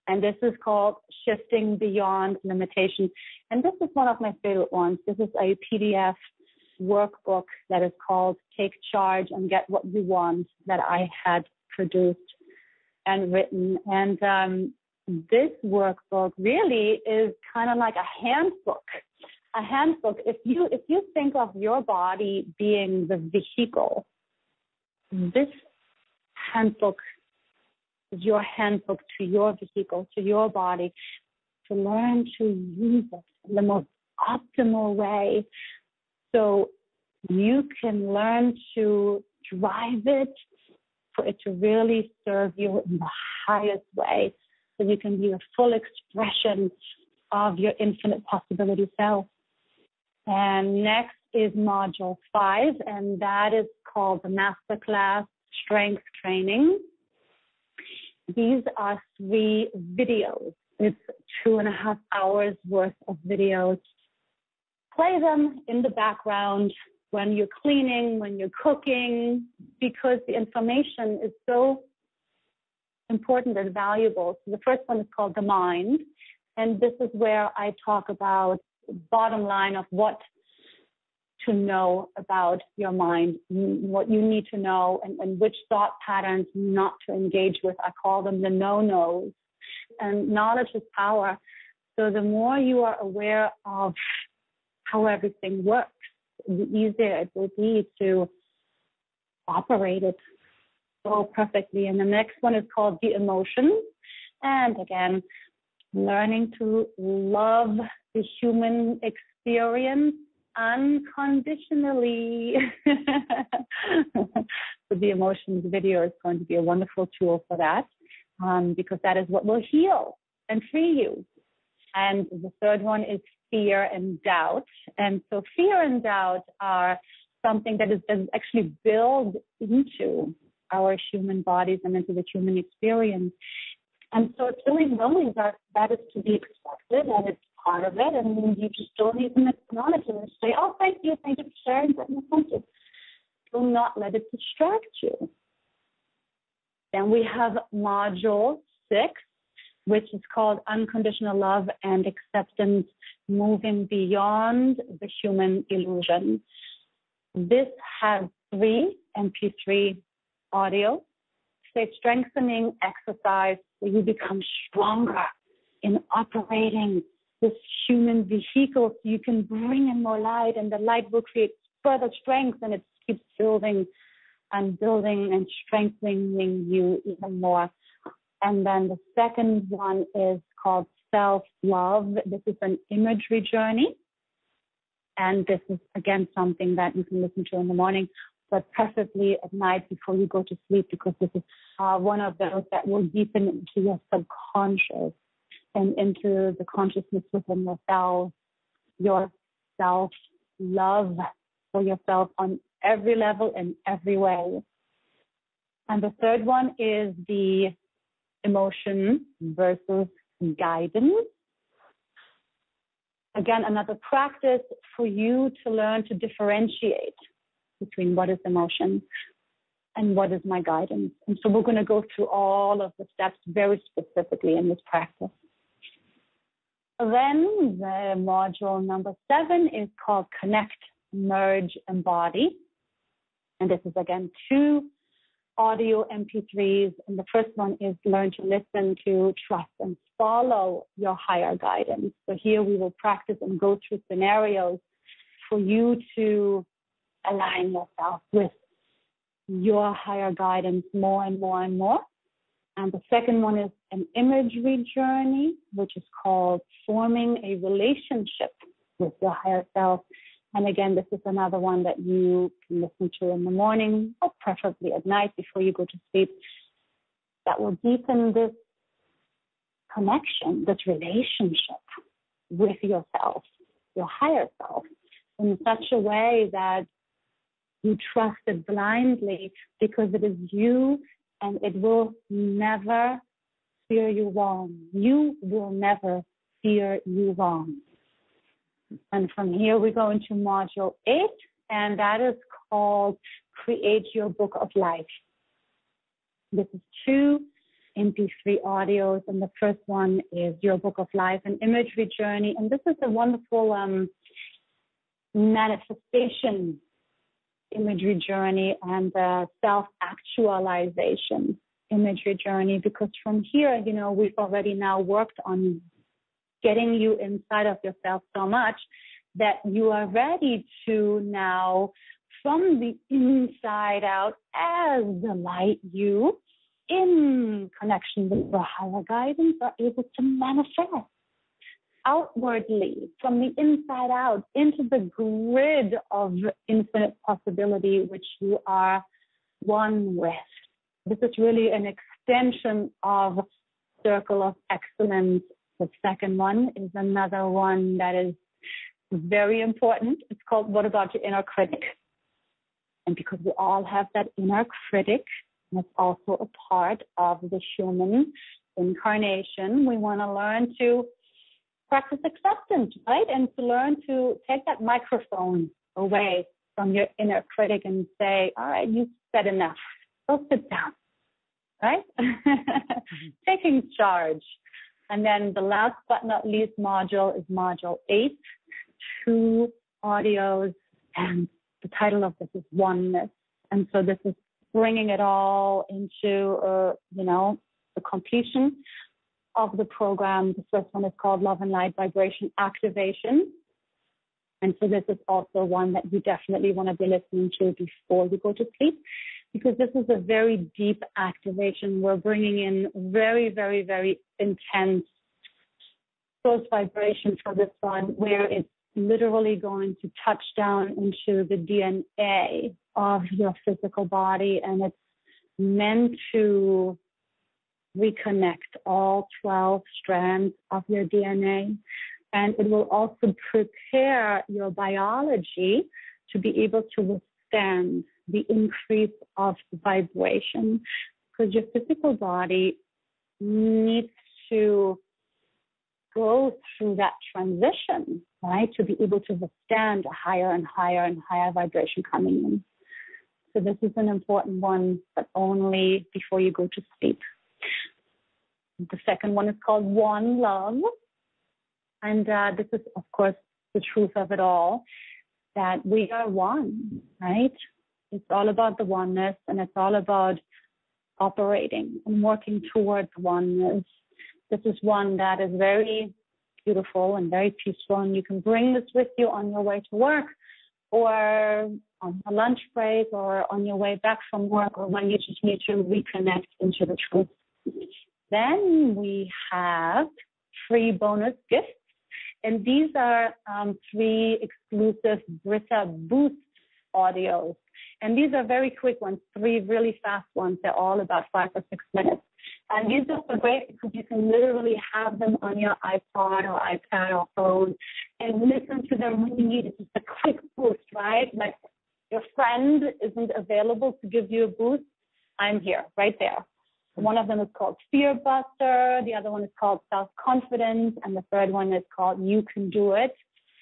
and this is called Shifting Beyond Limitation. And this is one of my favorite ones. This is a PDF workbook that is called Take Charge and Get What You Want that I had produced and written. And this workbook really is kind of like a handbook. A handbook. If you think of your body being the vehicle, this handbook is your handbook to your vehicle, to your body, to learn to use it in the most optimal way, so you can learn to drive it for it to really serve you in the highest way, so you can be a full expression of your infinite possibility self. And next is module 5, and that is called the Masterclass Strength Training. These are 3 videos. It's 2.5 hours worth of videos. Play them in the background when you're cleaning, when you're cooking, because the information is so important and valuable. So the first one is called The Mind, and this is where I talk about the bottom line of what to know about your mind, what you need to know, and which thought patterns not to engage with. I call them the no-nos. And knowledge is power. So the more you are aware of how everything works, the easier it will be to operate it so perfectly. And the next one is called The Emotions. And again, learning to love the human experience unconditionally. So the Emotions video is going to be a wonderful tool for that, because that is what will heal and free you. And the third one is Fear and Doubt. And so fear and doubt are something that is actually built into our human bodies and into the human experience. And so it's really knowing that that is to be expected and it's part of it, and you just don't even acknowledge it and say, oh, thank you for sharing that. Thank you. Do not let it distract you. Then we have module 6, which is called Unconditional Love and Acceptance, Moving Beyond the Human Illusion. This has 3 MP3 audio. It's a strengthening exercise where you become stronger in operating this human vehicle, so you can bring in more light, and the light will create further strength, and it keeps building and building and strengthening you even more. And then the second one is called Self-Love. This is an imagery journey, and this is again something that you can listen to in the morning, but preferably at night before you go to sleep, because this is one of those that will deepen into your subconscious and into the consciousness within yourself, your self-love for yourself on every level and every way. And the third one is the emotion versus guidance. Again, another practice for you to learn to differentiate between what is emotion and what is my guidance. And so we're going to go through all of the steps very specifically in this practice. Then the module number 7 is called Connect, Merge, Embody. And this is again 2 audio MP3s. And the first one is Learn to Listen to, Trust, and Follow Your Higher Guidance. So here we will practice and go through scenarios for you to align yourself with your higher guidance more and more and more. And the second one is an imagery journey, which is called Forming a Relationship with Your Higher Self. And again, this is another one that you can listen to in the morning, or preferably at night before you go to sleep. That will deepen this connection, this relationship with yourself, your higher self, in such a way that you trust it blindly, because it is you and it will never steer you wrong. You will never steer you wrong. And from here, we go into module 8, and that is called Create Your Book of Life. This is 2 MP3 audios, and the first one is Your Book of Life, an imagery journey. And this is a wonderful manifestation imagery journey and self-actualization imagery journey, because from here, we've already now worked on getting you inside of yourself so much that you are ready to now, from the inside out, as the light you, in connection with your higher guidance, are able to manifest outwardly, from the inside out, into the grid of infinite possibility which you are one with. This is really an extension of Circle of Excellence. The second one is another one that is very important. It's called What About Your Inner Critic? And because we all have that inner critic, and it's also a part of the human incarnation, we want to learn to practice acceptance, right? And to learn to take that microphone away from your inner critic and say, all right, you said enough. Go sit down, right? Taking charge. And then the last but not least module is module 8, 2 audios, and the title of this is Oneness. And so this is bringing it all into, the completion of the program. The first one is called Love and Light Vibration Activation. And so this is also one that you definitely want to be listening to before you go to sleep, because this is a very deep activation. We're bringing in very, very, very intense source vibration for this one, where it's literally going to touch down into the DNA of your physical body, and it's meant to reconnect all 12 strands of your DNA. And it will also prepare your biology to be able to withstand the increase of vibration, because your physical body needs to go through that transition, right, to be able to withstand a higher and higher and higher vibration coming in. So this is an important one, but only before you go to sleep. The second one is called One Love. And this is, of course, the truth of it all, that we are one, right? It's all about the oneness, and it's all about operating and working towards oneness. This is one that is very beautiful and very peaceful, and you can bring this with you on your way to work, or on a lunch break, or on your way back from work, or when you just need to reconnect into the truth. Then we have 3 bonus gifts, and these are 3 exclusive Britta Boost audios. And these are very quick ones, 3 really fast ones. They're all about 5 or 6 minutes. And these are so great because you can literally have them on your iPod or iPad or phone and listen to them when you need it. It's a quick boost, right? Like your friend isn't available to give you a boost. I'm here, right there. One of them is called Fear Buster. The other one is called Self-Confidence. And the third one is called You Can Do It.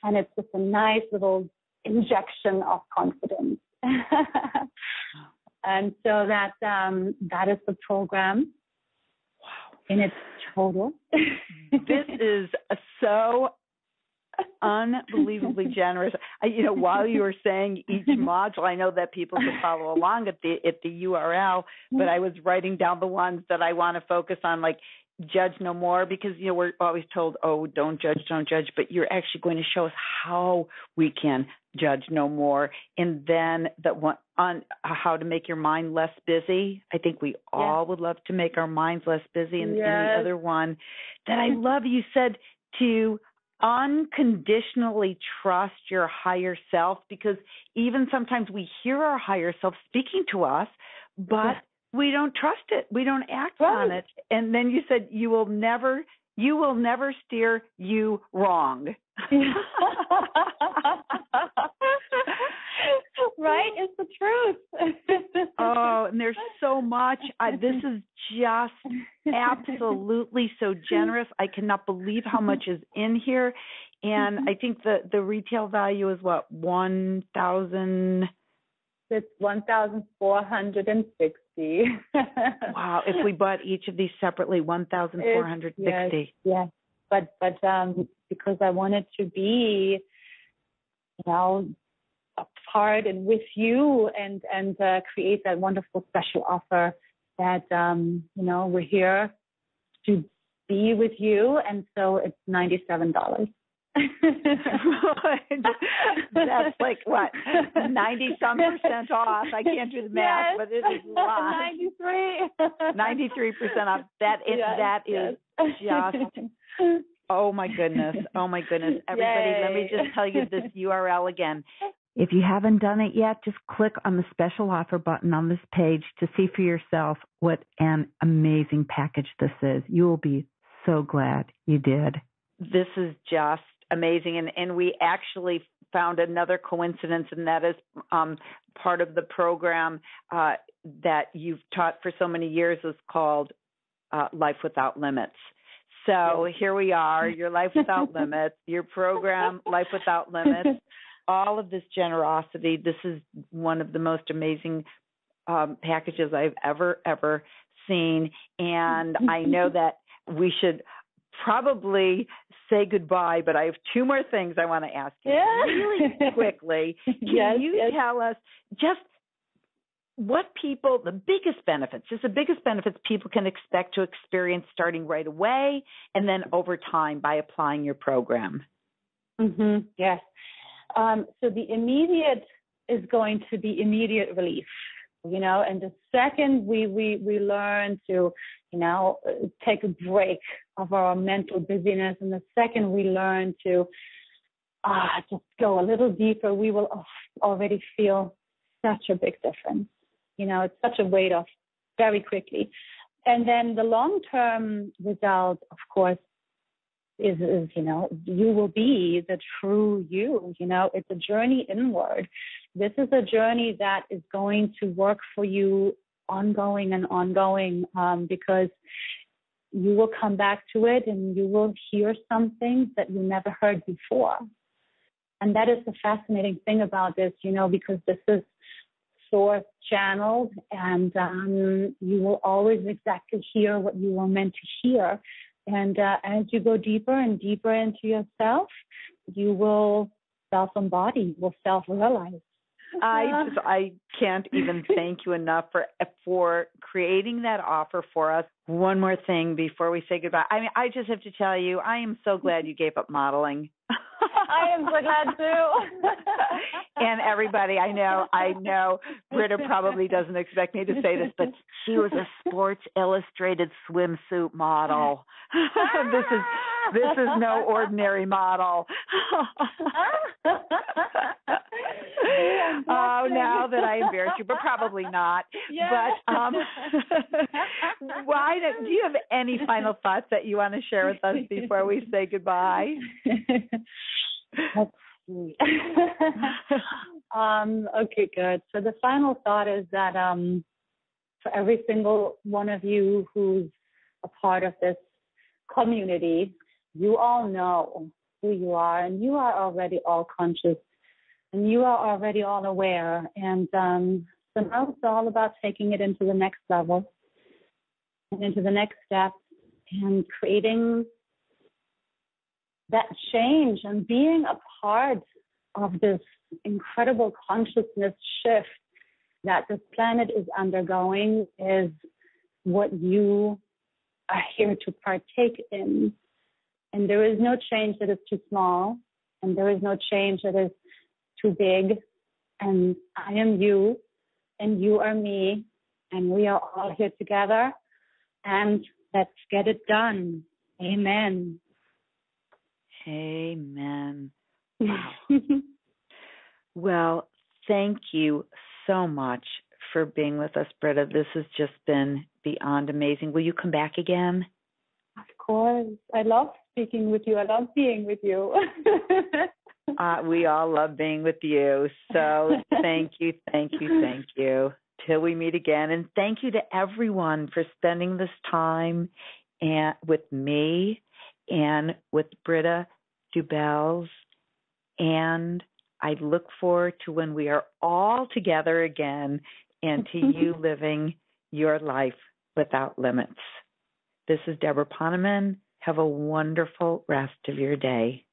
And it's just a nice little injection of confidence. And so that is the program. Wow. In its total. This is so unbelievably generous. While you were saying each module, I know that people can follow along at the URL, but I was writing down the ones that I want to focus on, like Judge No More, because we're always told, oh, don't judge, but you're actually going to show us how we can judge no more. And then the one on how to make your mind less busy. I think we all would love to make our minds less busy. And the other one that I love, you said to unconditionally trust your higher self, because even sometimes we hear our higher self speaking to us, but we don't trust it. We don't act on it. And then you said you will never steer you wrong. Right? It's the truth. Oh, and there's so much. This is just absolutely so generous. I cannot believe how much is in here. And I think the retail value is what, 1,000? It's 1,460. Wow! If we bought each of these separately, 1,460. Yes. But because I wanted to be, a part and with you and create that wonderful special offer that we're here to be with you, and so it's $97. That's like what, 90-some% off. I can't do the math, but it is a lot. 93% off. That is just. Oh my goodness. Everybody, Yay. Let me just tell you this URL again. If you haven't done it yet, just click on the special offer button on this page to see for yourself what an amazing package this is. You will be so glad you did. This is just amazing. And we actually found another coincidence, and that is part of the program that you've taught for so many years is called Life Without Limits. So here we are, your Life Without Limits, your program, Life Without Limits, all of this generosity. This is one of the most amazing packages I've ever seen. And I know that we should probably say goodbye, but I have two more things I want to ask you really quickly. Can you tell us just what the biggest benefits people can expect to experience starting right away and then over time by applying your program? Mm-hmm. Yes. So the immediate is going to be immediate relief, and the second we learn to, take a break of our mental busyness, and the second we learn to just go a little deeper, we will already feel such a big difference. It's such a weight off very quickly. And then the long-term result, of course, is you will be the true you. It's a journey inward. This is a journey that is going to work for you ongoing, because you will come back to it and you will hear some things that you never heard before. And that is the fascinating thing about this, because this is source channeled, and you will always exactly hear what you were meant to hear. And as you go deeper and deeper into yourself, you will self-embody, you will self-realize. I can't even thank you enough for creating that offer for us. One more thing before we say goodbye. I just have to tell you, I am so glad you gave up modeling. I am so glad too. And everybody, I know Britta probably doesn't expect me to say this, but she was a Sports Illustrated swimsuit model. This is no ordinary model. Oh, now that I embarrass you, but probably not. Yes. But do you have any final thoughts that you want to share with us before we say goodbye? Let's see. Okay, good. So the final thought is that for every single one of you who's a part of this community, you all know who you are, and you are already all conscious, and you are already all aware. And so now it's all about taking it into the next level and into the next step and creating that change and being a part of this incredible consciousness shift that this planet is undergoing is what you are here to partake in. And there is no change that is too small, and there is no change that is too big. And I am you, and you are me, and we are all here together. And let's get it done. Amen. Amen. Wow. Well, thank you so much for being with us, Britta. This has just been beyond amazing. Will you come back again? Of course. I love speaking with you. I love being with you. We all love being with you. So thank you. Till we meet again. And thank you to everyone for spending this time with me and with Britta Dubbels, and I look forward to when we are all together again and to you living your life without limits. This is Debra Poneman. Have a wonderful rest of your day.